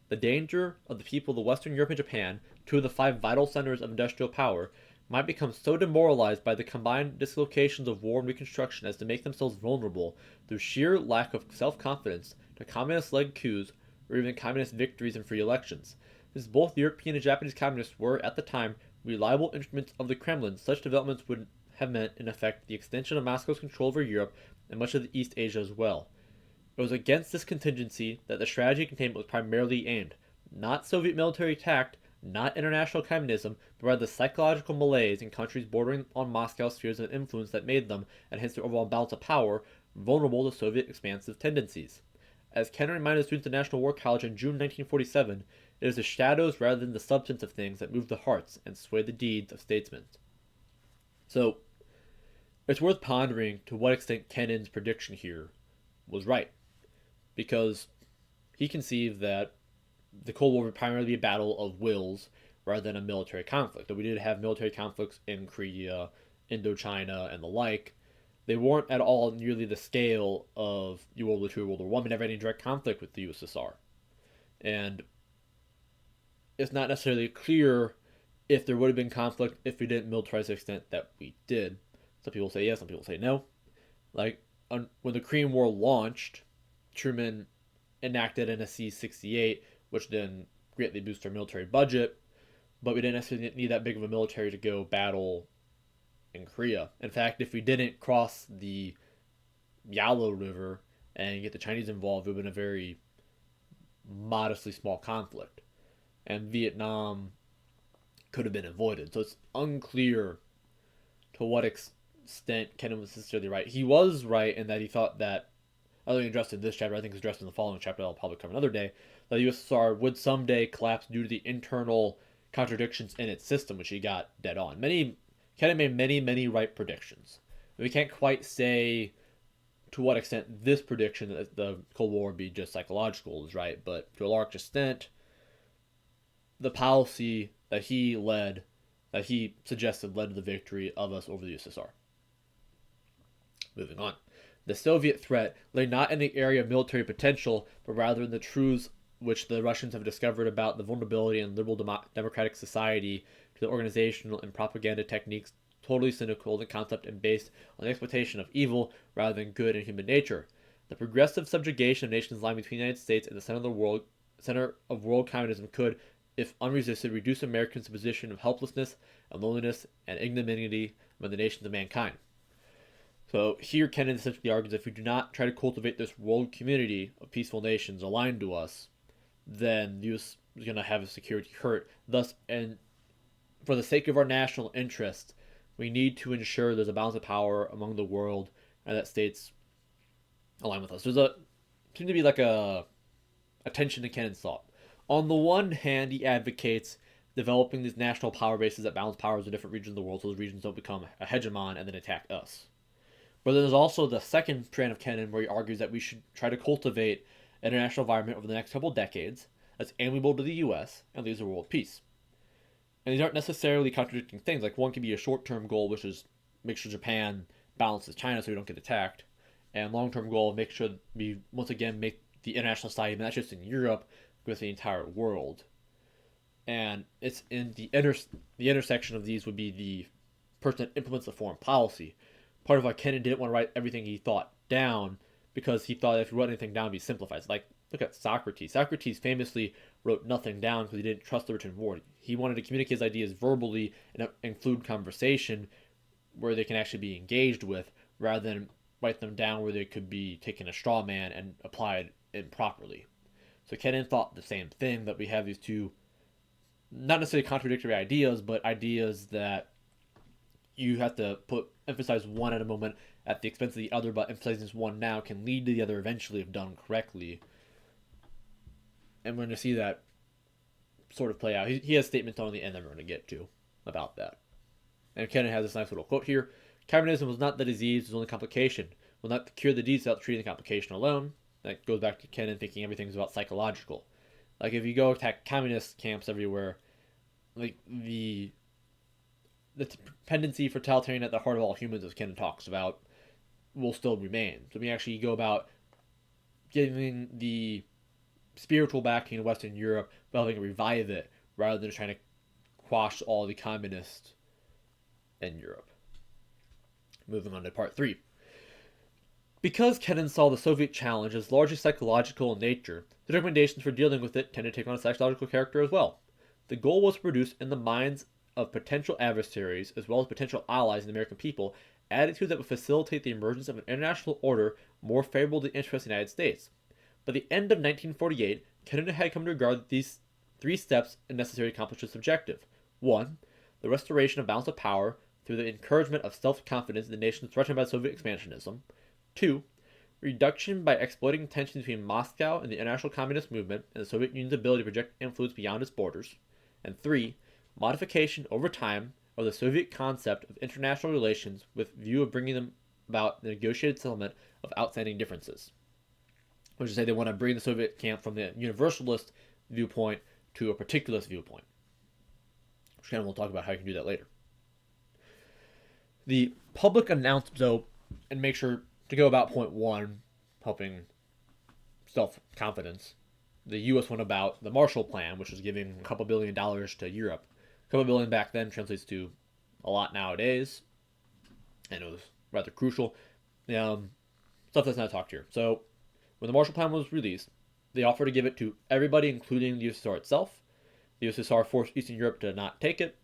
The danger of the people of Western Europe and Japan, two of the 5 vital centers of industrial power, might become so demoralized by the combined dislocations of war and reconstruction as to make themselves vulnerable, through sheer lack of self-confidence, to communist-led coups or even communist victories and free elections. Since both European and Japanese communists were, at the time, reliable instruments of the Kremlin, such developments would have meant, in effect, the extension of Moscow's control over Europe and much of the East Asia as well. It was against this contingency that the strategy of containment was primarily aimed. Not Soviet military tact, not international communism, but rather the psychological malaise in countries bordering on Moscow's spheres of influence that made them, and hence their overall balance of power, vulnerable to Soviet expansive tendencies. As Kennan reminded students at National War College in June 1947, it is the shadows rather than the substance of things that move the hearts and sway the deeds of statesmen. So, it's worth pondering to what extent Kennan's prediction here was right, because he conceived that the Cold War would primarily be a battle of wills rather than a military conflict. Though we did have military conflicts in Korea, Indochina, and the like, they weren't at all nearly the scale of World War II or World War I. We never had any direct conflict with the USSR. And it's not necessarily clear if there would have been conflict if we didn't militarize the extent that we did. Some people say yes, some people say no. Like, when the Korean War launched, Truman enacted NSC 68, which then greatly boosted our military budget, but we didn't necessarily need that big of a military to go battle in Korea. In fact, if we didn't cross the Yalu River and get the Chinese involved, it would have been a very modestly small conflict. And Vietnam could have been avoided. So it's unclear to what extent Kennan was necessarily right. He was right in that he thought that, other than addressed in this chapter, I think it's addressed in the following chapter I'll probably cover another day, that the USSR would someday collapse due to the internal contradictions in its system, which he got dead on. Kennan made many right predictions. We can't quite say to what extent this prediction that the Cold War would be just psychological is right, but to a large extent, the policy that he led, that he suggested, led to the victory of us over the USSR. Moving on. The Soviet threat lay not in the area of military potential, but rather in the truths which the Russians have discovered about the vulnerability in liberal democratic society to the organizational and propaganda techniques totally cynical in concept and based on the exploitation of evil rather than good in human nature. The progressive subjugation of nations lying between the United States and the center of world communism could, if unresisted, reduce Americans to a position of helplessness and loneliness and ignominy among the nations of mankind. So here Kennan essentially argues if we do not try to cultivate this world community of peaceful nations aligned to us, then the U.S. is going to have a security hurt. Thus, and for the sake of our national interest, we need to ensure there's a balance of power among the world and that states align with us. There's a seems to be like a tension in Kennan's thought. On the one hand, he advocates developing these national power bases that balance powers in different regions of the world so those regions don't become a hegemon and then attack us. But then there's also the second strand of Kennan where he argues that we should try to cultivate an international environment over the next couple decades that's amiable to the U.S. and leads to world peace. And these aren't necessarily contradicting things. Like one can be a short-term goal, which is make sure Japan balances China so we don't get attacked, and long-term goal, make sure we once again make the international society, not just in Europe, but with the entire world. And it's in the intersection of these would be the person that implements the foreign policy. Part of why Kennan didn't want to write everything he thought down, because he thought if you wrote anything down, it'd be simplified. Like, look at Socrates. Socrates famously wrote nothing down because he didn't trust the written word. He wanted to communicate his ideas verbally and include conversation where they can actually be engaged with, rather than write them down where they could be taken a straw man and applied improperly. So Kennan thought the same thing, that we have these two, not necessarily contradictory ideas, but ideas that you have to emphasize one at a moment at the expense of the other, but emphasizing this one now can lead to the other eventually if done correctly. And we're going to see that sort of play out. He has statements on the end that we're going to get to about that. And Kennan has this nice little quote here. Communism was not the disease, it was only complication. Will not cure the disease without treating the complication alone. That goes back to Kennan thinking everything's about psychological. Like if you go attack communist camps everywhere, like the tendency for totalitarian at the heart of all humans, as Kennan talks about, will still remain. So we actually go about giving the spiritual backing in Western Europe, but helping revive it, rather than trying to quash all the communists in Europe. Moving on to part 3. Because Kennan saw the Soviet challenge as largely psychological in nature, the recommendations for dealing with it tended to take on a psychological character as well. The goal was to produce in the minds of potential adversaries, as well as potential allies in the American people, attitudes that would facilitate the emergence of an international order more favorable to the interests of the United States. By the end of 1948, Kennan had come to regard these 3 steps as necessary to accomplish this objective. 1. The restoration of balance of power through the encouragement of self-confidence in the nations threatened by Soviet expansionism. 2. Reduction by exploiting tensions between Moscow and the international communist movement and the Soviet Union's ability to project influence beyond its borders. And 3. Modification over time of the Soviet concept of international relations with view of bringing them about the negotiated settlement of outstanding differences. Which is to say they want to bring the Soviet camp from the universalist viewpoint to a particularist viewpoint. Which we'll talk about how you can do that later. The public announcement, though, and make sure to go about point 1, helping self-confidence. The U.S. went about the Marshall Plan, which was giving a couple $1 billion to Europe. A couple billion back then translates to a lot nowadays, and it was rather crucial. Stuff that's not talked here. So, when the Marshall Plan was released, they offered to give it to everybody, including the USSR itself. The USSR forced Eastern Europe to not take it.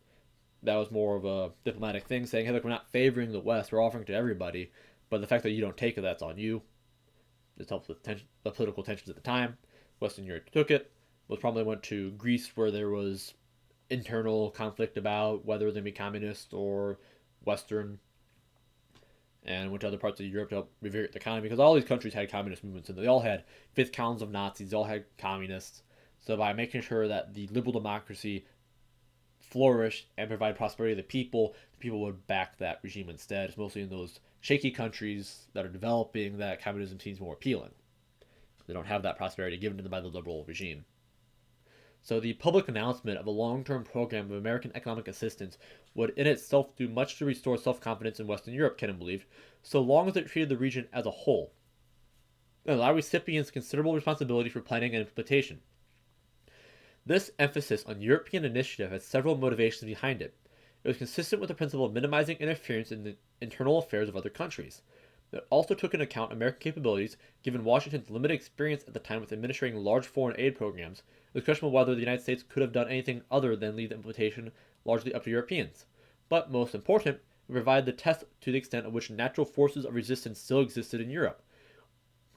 That was more of a diplomatic thing, saying, hey, look, we're not favoring the West, we're offering it to everybody, but the fact that you don't take it, that's on you. This helps with the political tensions at the time. Western Europe took it. Most probably went to Greece, where there was internal conflict about whether they be communist or Western, and went to other parts of Europe to help revigorate the economy, because all these countries had communist movements, and they all had fifth columns of Nazis, they all had communists. So by making sure that the liberal democracy flourished and provide prosperity to the people would back that regime instead. It's mostly in those shaky countries that are developing that communism seems more appealing. They don't have that prosperity given to them by the liberal regime. So the public announcement of a long-term program of American economic assistance would in itself do much to restore self-confidence in Western Europe, Kennan believed, so long as it treated the region as a whole, and allow recipients considerable responsibility for planning and implementation. This emphasis on European initiative had several motivations behind it. It was consistent with the principle of minimizing interference in the internal affairs of other countries. It also took into account American capabilities, given Washington's limited experience at the time with administering large foreign aid programs. It was questionable whether the United States could have done anything other than leave the implementation largely up to Europeans. But most important, would provide the test to the extent of which natural forces of resistance still existed in Europe.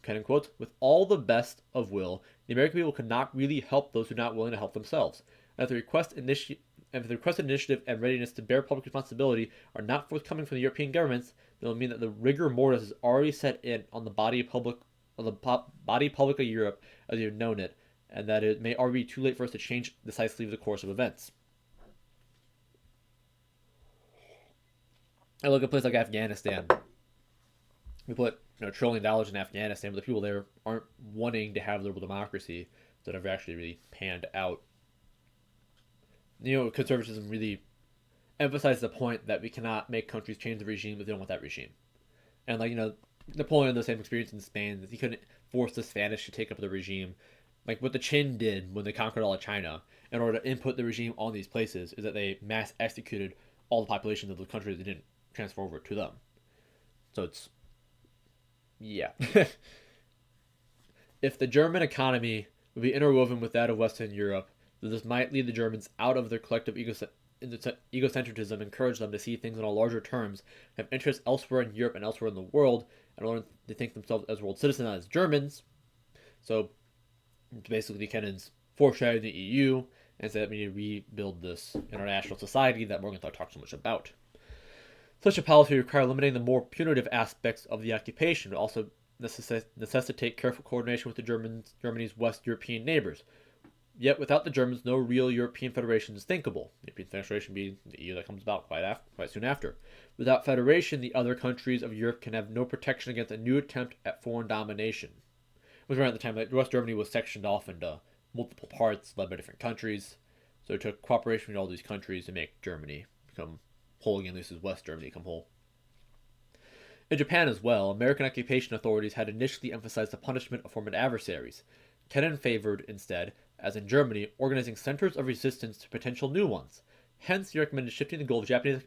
Kennan quotes, with all the best of will, the American people could not really help those who are not willing to help themselves. And if the requested initiative and readiness to bear public responsibility are not forthcoming from the European governments, it will mean that the rigor mortis is already set in on the body politic of Europe as you have known it, and that it may already be too late for us to change decisively the course of events. I look at a place like Afghanistan. We put $1 trillion in Afghanistan, but the people there aren't wanting to have liberal democracy that have actually really panned out. Conservatism really emphasizes the point that we cannot make countries change the regime if they don't want that regime. And Napoleon had the same experience in Spain, that he couldn't force the Spanish to take up the regime. Like what the Qin did when they conquered all of China in order to input the regime on these places is that they mass executed all the populations of the countries they didn't transfer over to them. So it's yeah. If the German economy would be interwoven with that of Western Europe, then this might lead the Germans out of their collective egocentrism, encourage them to see things in a larger terms, have interests elsewhere in Europe and elsewhere in the world, and learn to think themselves as world citizens, not as Germans. So, basically, Kennan's foreshadowing the EU, and said that we need to rebuild this international society that Morgenthau talks so much about. Such a policy would require eliminating the more punitive aspects of the occupation, would also necessitate careful coordination with Germany's West European neighbors. Yet, without the Germans, no real European federation is thinkable. The European Federation being the EU that comes about quite soon after. Without federation, the other countries of Europe can have no protection against a new attempt at foreign domination. It was around the time that West Germany was sectioned off into multiple parts led by different countries. So it took cooperation between all these countries to make Germany become whole again. This is West Germany become whole. In Japan as well, American occupation authorities had initially emphasized the punishment of former adversaries. Kennan favored, instead, as in Germany, organizing centers of resistance to potential new ones. Hence, he recommended shifting the goal of Japanese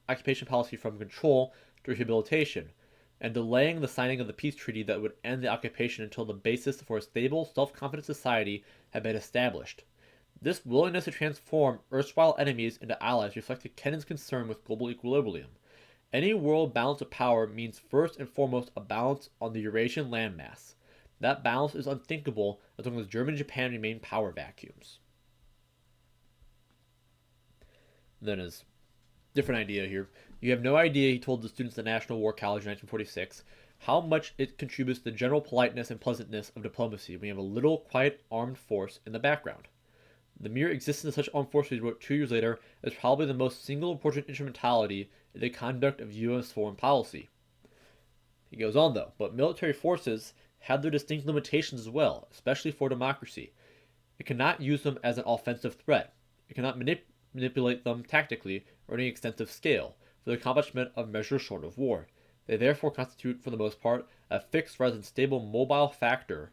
occupation policy from control to rehabilitation, and delaying the signing of the peace treaty that would end the occupation until the basis for a stable, self-confident society had been established. This willingness to transform erstwhile enemies into allies reflected Kennan's concern with global equilibrium. Any world balance of power means first and foremost a balance on the Eurasian landmass. That balance is unthinkable as long as Germany and Japan remain power vacuums. Then his different idea here. You have no idea, he told the students at the National War College in 1946, how much it contributes to the general politeness and pleasantness of diplomacy when you have a little quiet armed force in the background. The mere existence of such armed forces, he wrote 2 years later, is probably the most single important instrumentality in the conduct of U.S. foreign policy. He goes on, though, but military forces had their distinct limitations as well, especially for democracy. It cannot use them as an offensive threat. It cannot manipulate them tactically or on any extensive scale for the accomplishment of measures short of war. They therefore constitute, for the most part, a fixed rather than stable mobile factor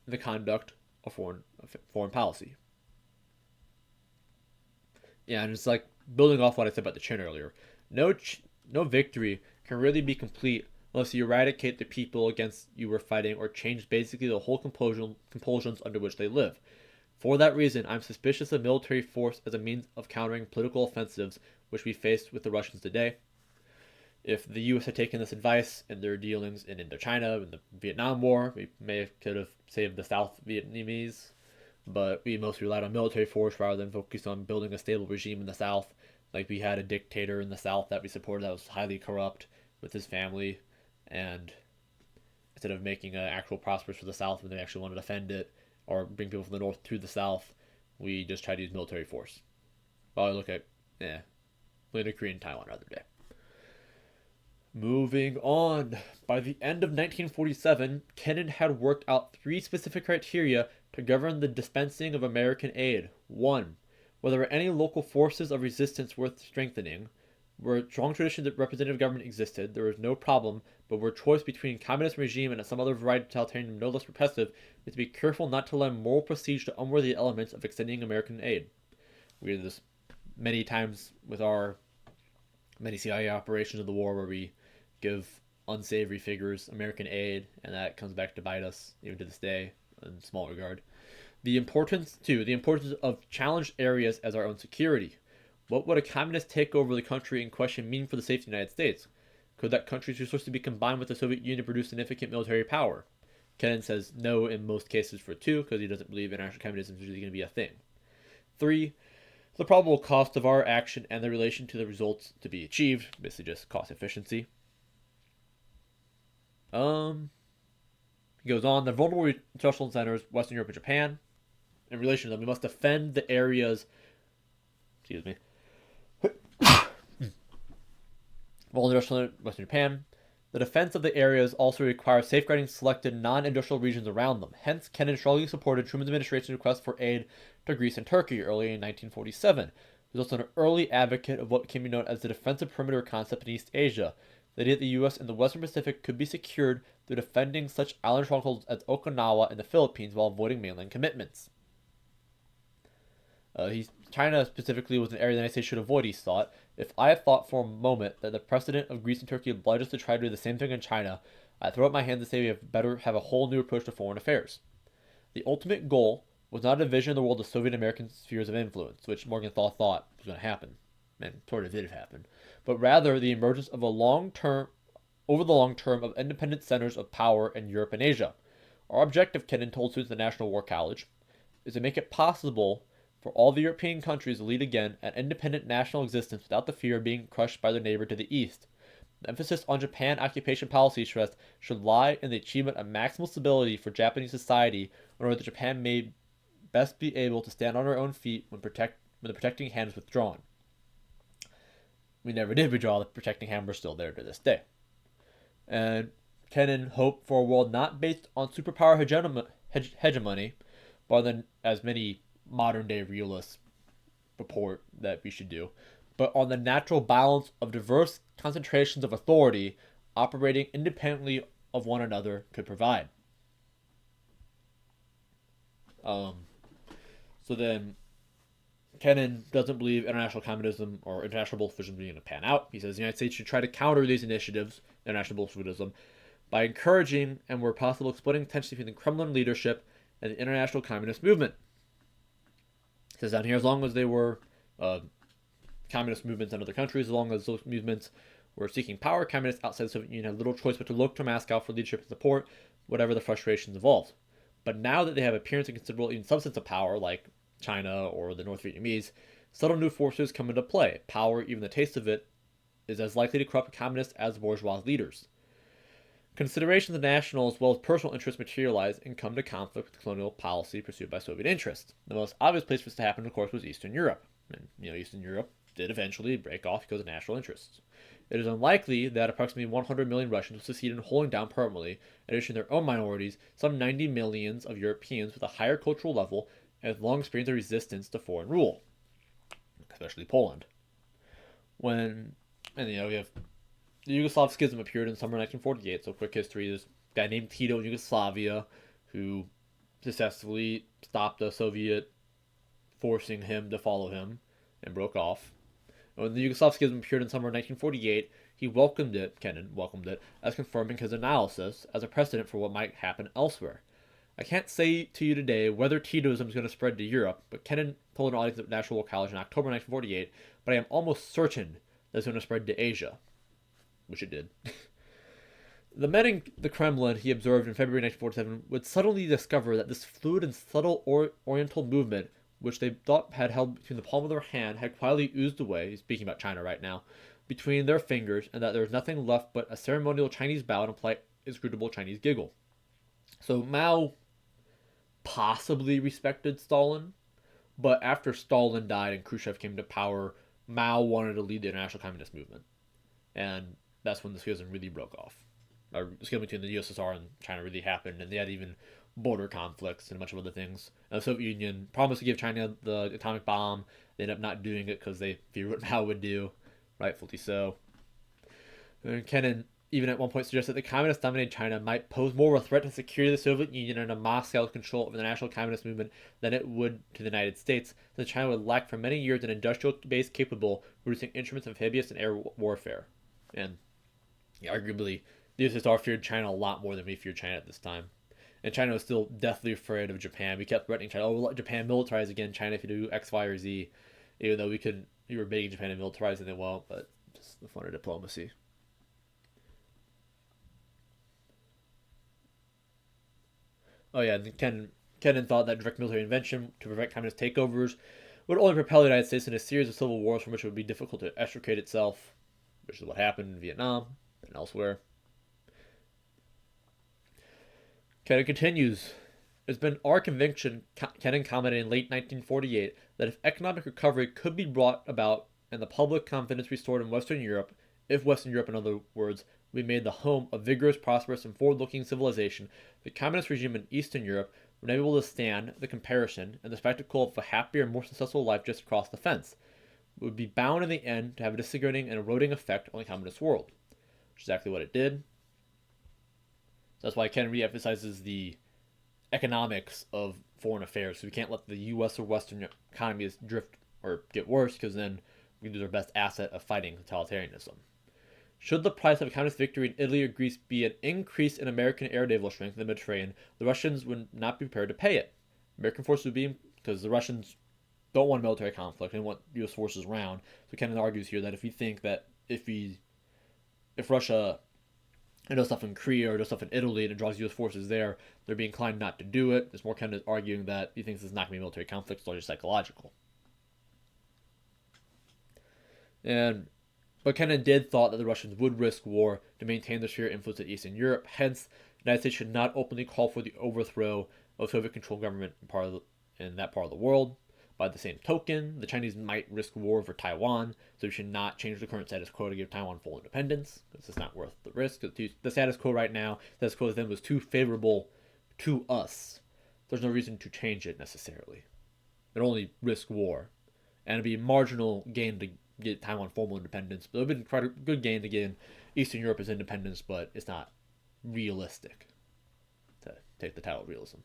in the conduct of foreign policy. Yeah, and it's like building off what I said about the Qin earlier. No victory can really be complete unless you eradicate the people against you were fighting or change basically the whole compulsions under which they live. For that reason, I'm suspicious of military force as a means of countering political offensives which we faced with the Russians today. If the U.S. had taken this advice in their dealings in Indochina, in the Vietnam War, we could have saved the South Vietnamese, but we mostly relied on military force rather than focused on building a stable regime in the South. Like we had a dictator in the South that we supported that was highly corrupt with his family, and instead of making an actual prosperous for the South when they actually want to defend it or bring people from the North to the South, we just tried to use military force. Well, I look at, later Korea and Taiwan another day. Moving on. By the end of 1947, Kennan had worked out 3 specific criteria to govern the dispensing of American aid. 1. Whether there were any local forces of resistance worth strengthening. Where a strong tradition that representative government existed, there was no problem, but where choice between communist regime and some other variety of totalitarian no less repressive is to be careful not to lend moral prestige to unworthy elements of extending American aid. We did this many times with our many CIA operations of the war where we give unsavory figures American aid, and that comes back to bite us even to this day in small regard. The importance of challenged areas as our own security. What would a communist takeover of the country in question mean for the safety of the United States? Could that country's resources be combined with the Soviet Union to produce significant military power? Kennan says no in most cases for 2, because he doesn't believe international communism is really going to be a thing. 3, the probable cost of our action and the relation to the results to be achieved, basically just cost efficiency. He goes on, the vulnerable industrial centers, Western Europe and Japan. In relation to them, we must defend the areas, vulnerable industrial Western Japan. The defense of the areas also requires safeguarding selected non-industrial regions around them. Hence, Kennan strongly supported Truman's administration's request for aid to Greece and Turkey early in 1947. He was also an early advocate of what can be known as the defensive perimeter concept in East Asia. The idea that the U.S. and the Western Pacific could be secured through defending such island strongholds as Okinawa and the Philippines while avoiding mainland commitments. China specifically was an area the United States should avoid, he thought. If I had thought for a moment that the precedent of Greece and Turkey obliged us to try to do the same thing in China, I'd throw up my hands and say we have better have a whole new approach to foreign affairs. The ultimate goal was not a division of the world of Soviet American spheres of influence, which Morgenthau thought was going to happen, and sort of did happen, but rather the emergence of over the long term of independent centers of power in Europe and Asia. Our objective, Kennan told students at the National War College, is to make it possible for all the European countries to lead again an independent national existence without the fear of being crushed by their neighbor to the east. The emphasis on Japan occupation policy stress should lie in the achievement of maximal stability for Japanese society in order that Japan may best be able to stand on her own feet when the protecting hand is withdrawn. We never did withdraw. The protecting hand. We're still there to this day. And Kennan hoped for a world not based on superpower hegemony, but then as many modern day realists purport that we should do, but on the natural balance of diverse concentrations of authority operating independently of one another could provide. So then, Kennan doesn't believe international communism or international Bolshevism being to pan out. He says the United States should try to counter these initiatives, international Bolshevism, by encouraging and where possible exploiting tensions between the Kremlin leadership and the international communist movement. It says down here, as long as they were communist movements in other countries, as long as those movements were seeking power, communists outside the Soviet Union had little choice but to look to Moscow for leadership and support, whatever the frustrations involved. But now that they have appearance and considerable even substance of power, like China or the North Vietnamese, subtle new forces come into play. Power, even the taste of it, is as likely to corrupt communists as bourgeois leaders. Considerations of national as well as personal interests materialize and come to conflict with the colonial policy pursued by Soviet interests. The most obvious place for this to happen, of course, was Eastern Europe. And, Eastern Europe did eventually break off because of national interests. It is unlikely that approximately 100 million Russians will succeed in holding down permanently, in addition to their own minorities, some 90 millions of Europeans with a higher cultural level and with long experience of resistance to foreign rule, especially Poland. We have the Yugoslav Schism appeared in summer 1948, so quick history. There's a guy named Tito in Yugoslavia who successfully stopped the Soviet forcing him to follow him and broke off. When the Yugoslav Schism appeared in summer 1948, Kennan welcomed it, as confirming his analysis as a precedent for what might happen elsewhere. I can't say to you today whether Titoism is going to spread to Europe, but Kennan told an audience at National War College in October 1948, but I am almost certain that it's going to spread to Asia. Which it did. The men in the Kremlin, he observed in February 1947, would suddenly discover that this fluid and subtle oriental movement, which they thought had held between the palm of their hand, had quietly oozed away, speaking about China right now, between their fingers, and that there was nothing left but a ceremonial Chinese bow and a polite, inscrutable Chinese giggle. So Mao possibly respected Stalin, but after Stalin died and Khrushchev came to power, Mao wanted to lead the international communist movement. And that's when the schism really broke off. The schism between the USSR and China really happened, and they had even border conflicts and a bunch of other things. And the Soviet Union promised to give China the atomic bomb. They ended up not doing it because they feared what Mao would do, rightfully so. And Kennan even at one point suggested that the communist-dominated China might pose more of a threat to the security of the Soviet Union and to Moscow's control over the national communist movement than it would to the United States, since China would lack for many years an industrial base capable of producing instruments of amphibious and air warfare. And arguably, the USSR feared China a lot more than we feared China at this time. And China was still deathly afraid of Japan. We kept threatening China, let Japan militarize again China if you do X, Y, or Z. even though we were begging Japan to militarize and they won't, but just the fun of diplomacy. Oh yeah, and Kennan thought that direct military intervention to prevent communist takeovers would only propel the United States in a series of civil wars from which it would be difficult to extricate itself, which is what happened in Vietnam and elsewhere. Kennan continues. It's been our conviction, Kennan commented in late 1948, that if economic recovery could be brought about and the public confidence restored in Western Europe, if Western Europe, in other words, we made the home of vigorous, prosperous, and forward-looking civilization, the communist regime in Eastern Europe would not be able to stand the comparison and the spectacle of a happier, more successful life just across the fence. It would be bound in the end to have a disintegrating and eroding effect on the communist world, which is exactly what it did. So that's why Ken re-emphasizes the economics of foreign affairs. So we can't let the U.S. or Western economies drift or get worse, because then we lose our best asset of fighting totalitarianism. Should the price of a communist victory in Italy or Greece be an increase in American air naval strength in the Mediterranean, the Russians would not be prepared to pay it. American forces would be, because the Russians don't want a military conflict, they want U.S. forces around. So Kennan argues here that if we think that if Russia does stuff in Korea or does stuff in Italy and it draws U.S. forces there, they're being inclined not to do it. There's more kind of arguing that he thinks this is not going to be a military conflict, it's largely psychological. But Kennan did thought that the Russians would risk war to maintain their sphere of influence in Eastern Europe. Hence, the United States should not openly call for the overthrow of Soviet-controlled government in that part of the world. By the same token, the Chinese might risk war for Taiwan, so we should not change the current status quo to give Taiwan full independence. This is not worth the risk. The status quo right now, the status quo then was too favorable to us. There's no reason to change it necessarily. It only risk war, and it'd be a marginal gain to get Taiwan formal independence. But it would have been quite a good gain to get Eastern Europe as independence, but it's not realistic to take the title of realism.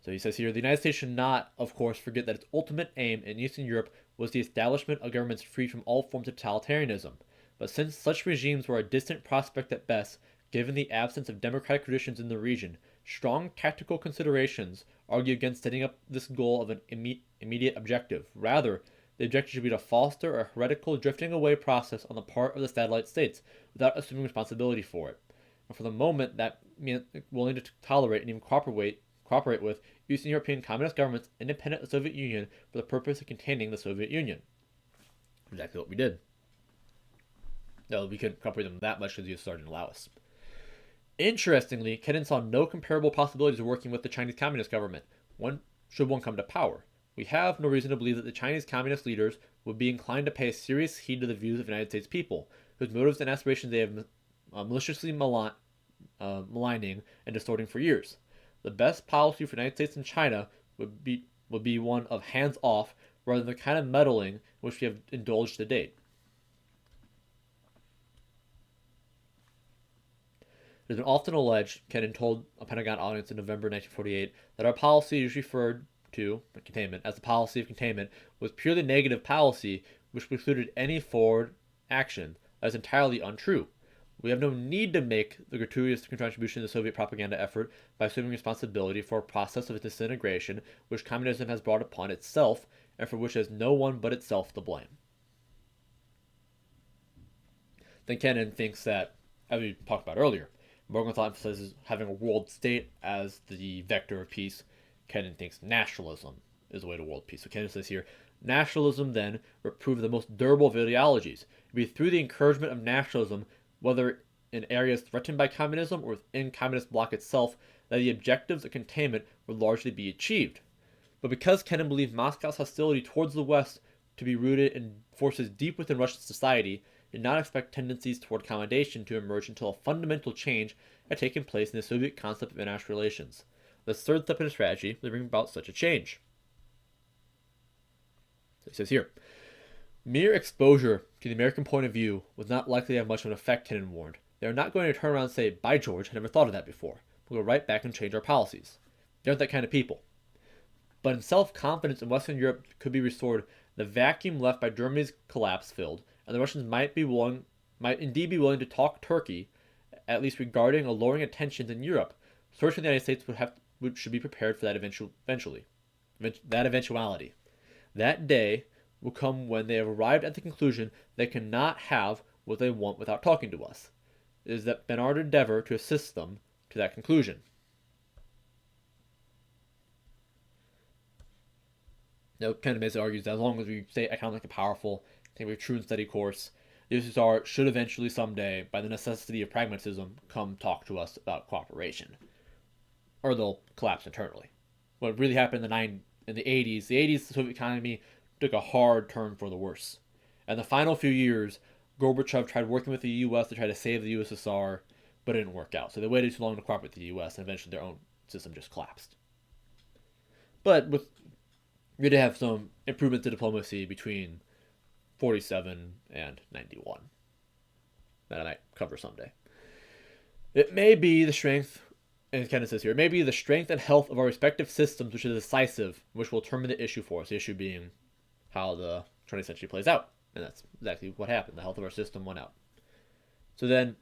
So he says here, the United States should not, of course, forget that its ultimate aim in Eastern Europe was the establishment of governments free from all forms of totalitarianism. But since such regimes were a distant prospect at best, given the absence of democratic traditions in the region, strong tactical considerations argue against setting up this goal of an immediate objective. Rather, the objective should be to foster a heretical drifting away process on the part of the satellite states, without assuming responsibility for it. And for the moment, that means willing to tolerate and even cooperate with Eastern European communist governments independent of the Soviet Union for the purpose of containing the Soviet Union. Exactly what we did. No, we couldn't cooperate them that much because the US started to allow us. Interestingly, Kennan saw no comparable possibilities of working with the Chinese Communist government, should one come to power. We have no reason to believe that the Chinese Communist leaders would be inclined to pay serious heed to the views of the United States people, whose motives and aspirations they have maliciously maligning and distorting for years. The best policy for the United States and China would be one of hands off, rather than the kind of meddling which we have indulged to date. It has been often alleged, Kennan told a Pentagon audience in November 1948, that our policy is referred to, containment, as the policy of containment, was purely negative policy which precluded any forward action. That is entirely untrue. We have no need to make the gratuitous contribution to the Soviet propaganda effort by assuming responsibility for a process of disintegration which communism has brought upon itself and for which it has no one but itself to blame. Then Kennan thinks that, as we talked about earlier, Morgenthau emphasizes having a world state as the vector of peace. Kennan thinks nationalism is the way to world peace. So Kennan says here, nationalism then would prove the most durable of ideologies. It would be through the encouragement of nationalism, whether in areas threatened by communism or within communist bloc itself, that the objectives of containment would largely be achieved. But because Kennan believed Moscow's hostility towards the West to be rooted in forces deep within Russian society, he did not expect tendencies toward accommodation to emerge until a fundamental change had taken place in the Soviet concept of international relations. The third step in his strategy was to bring about such a change. So he says here, mere exposure to the American point of view was not likely to have much of an effect, Kennan warned. They are not going to turn around and say, by George, I never thought of that before. We'll go right back and change our policies. They aren't that kind of people. But in self-confidence in Western Europe could be restored, the vacuum left by Germany's collapse filled, and the Russians might indeed be willing to talk Turkey, at least regarding a lowering of tensions in Europe. Certainly the United States should be prepared for that eventuality. That day will come when they have arrived at the conclusion they cannot have what they want without talking to us. It is that been our endeavor to assist them to that conclusion. Now, Kennan basically argues that as long as we stay economically powerful, take a true and steady course, the USSR should eventually someday, by the necessity of pragmatism, come talk to us about cooperation, or they'll collapse internally. What really happened in the 80s, the Soviet economy took a hard turn for the worse. And the final few years, Gorbachev tried working with the U.S. to try to save the USSR, but it didn't work out. So they waited too long to cooperate with the U.S., and eventually their own system just collapsed. But we did have some improvements to diplomacy between 47 and 91 that I might cover someday. It may be the strength, and Kennan says here, it may be the strength and health of our respective systems which is decisive, which will determine the issue for us. The issue being how the 20th century plays out. And that's exactly what happened. The health of our system went out. So then,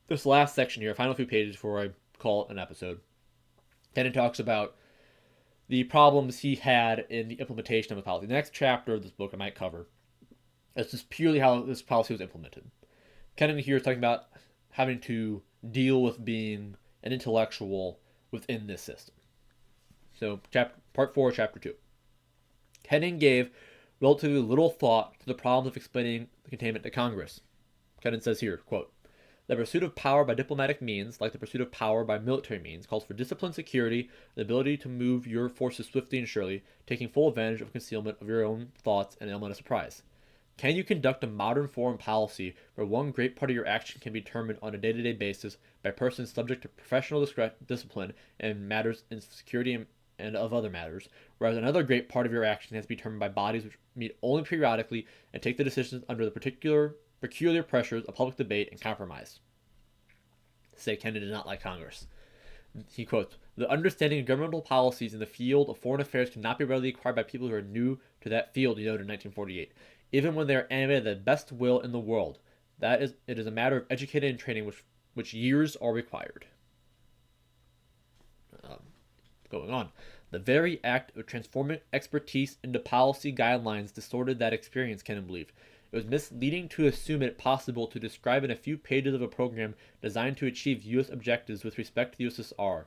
this last section here, final few pages before I call it an episode, Kennan talks about the problems he had in the implementation of the policy. The next chapter of this book I might cover is just purely how this policy was implemented. Kennan here is talking about having to deal with being an intellectual within this system. So, part 4, chapter 2. Kennan gave relatively little thought to the problems of explaining the containment to Congress. Kennan says here, quote, the pursuit of power by diplomatic means, like the pursuit of power by military means, calls for discipline, security, and the ability to move your forces swiftly and surely, taking full advantage of concealment of your own thoughts and element of surprise. Can you conduct a modern foreign policy where one great part of your action can be determined on a day-to-day basis by persons subject to professional discipline and matters in security and of other matters, whereas another great part of your action has to be determined by bodies which meet only periodically and take the decisions under the peculiar pressures of public debate and compromise? Say Kennan did not like Congress. He quotes, the understanding of governmental policies in the field of foreign affairs cannot be readily acquired by people who are new to that field, he noted in 1948, even when they are animated the best will in the world. It is a matter of educating and training which years are required. Going on. The very act of transforming expertise into policy guidelines distorted that experience, Kennan believed. It was misleading to assume it possible to describe in a few pages of a program designed to achieve U.S. objectives with respect to the USSR.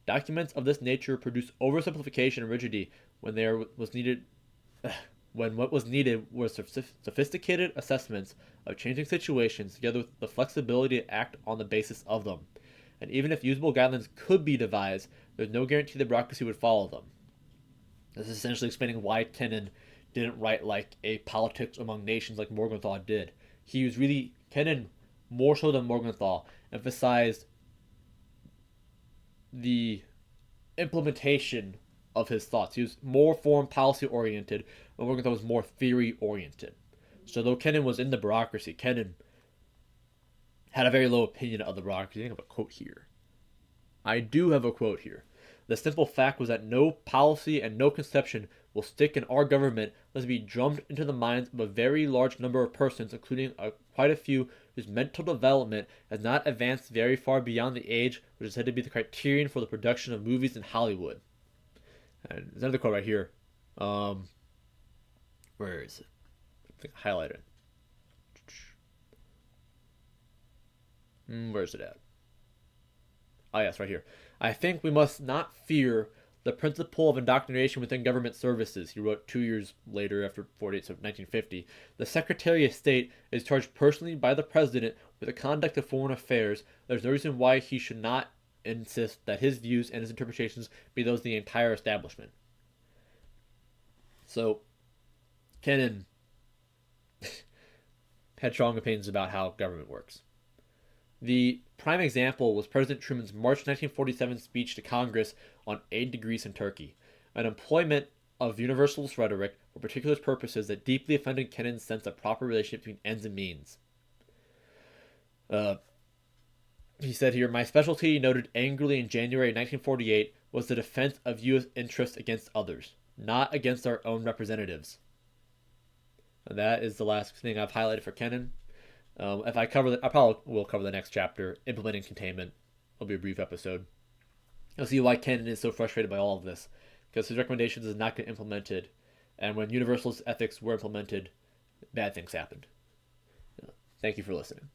Documents of this nature produce oversimplification and rigidity when what was needed were sophisticated assessments of changing situations together with the flexibility to act on the basis of them. And even if usable guidelines could be devised, there's no guarantee the bureaucracy would follow them. This is essentially explaining why Kennan didn't write like a politics among nations like Morgenthau did. Kennan, more so than Morgenthau, emphasized the implementation of his thoughts. He was more foreign policy oriented, and Morgenthau was more theory oriented. So though Kennan was in the bureaucracy, Kennan had a very low opinion of the bureaucracy. I have a quote here. I do have a quote here. The simple fact was that no policy and no conception will stick in our government unless it be drummed into the minds of a very large number of persons, including quite a few whose mental development has not advanced very far beyond the age which is said to be the criterion for the production of movies in Hollywood. And there's another quote right here. Where is it? I think I highlighted it. Where's it at? Oh, yes, right here. I think we must not fear the principle of indoctrination within government services, he wrote 2 years later after 48, so 1950. The Secretary of State is charged personally by the President with the conduct of foreign affairs. There's no reason why he should not insist that his views and his interpretations be those of the entire establishment. So, Kennan had strong opinions about how government works. The prime example was President Truman's March 1947 speech to Congress on aid to Greece and Turkey, an employment of universalist rhetoric for particular purposes that deeply offended Kennan's sense of proper relationship between ends and means. He said here, my specialty, noted angrily in January 1948, was the defense of U.S. interests against others, not against our own representatives. And that is the last thing I've highlighted for Kennan. If I probably will cover the next chapter, implementing containment. It'll be a brief episode. You'll see why Kennan is so frustrated by all of this, because his recommendations is not get implemented, And when universalist ethics were implemented, bad things happened. Thank you for listening.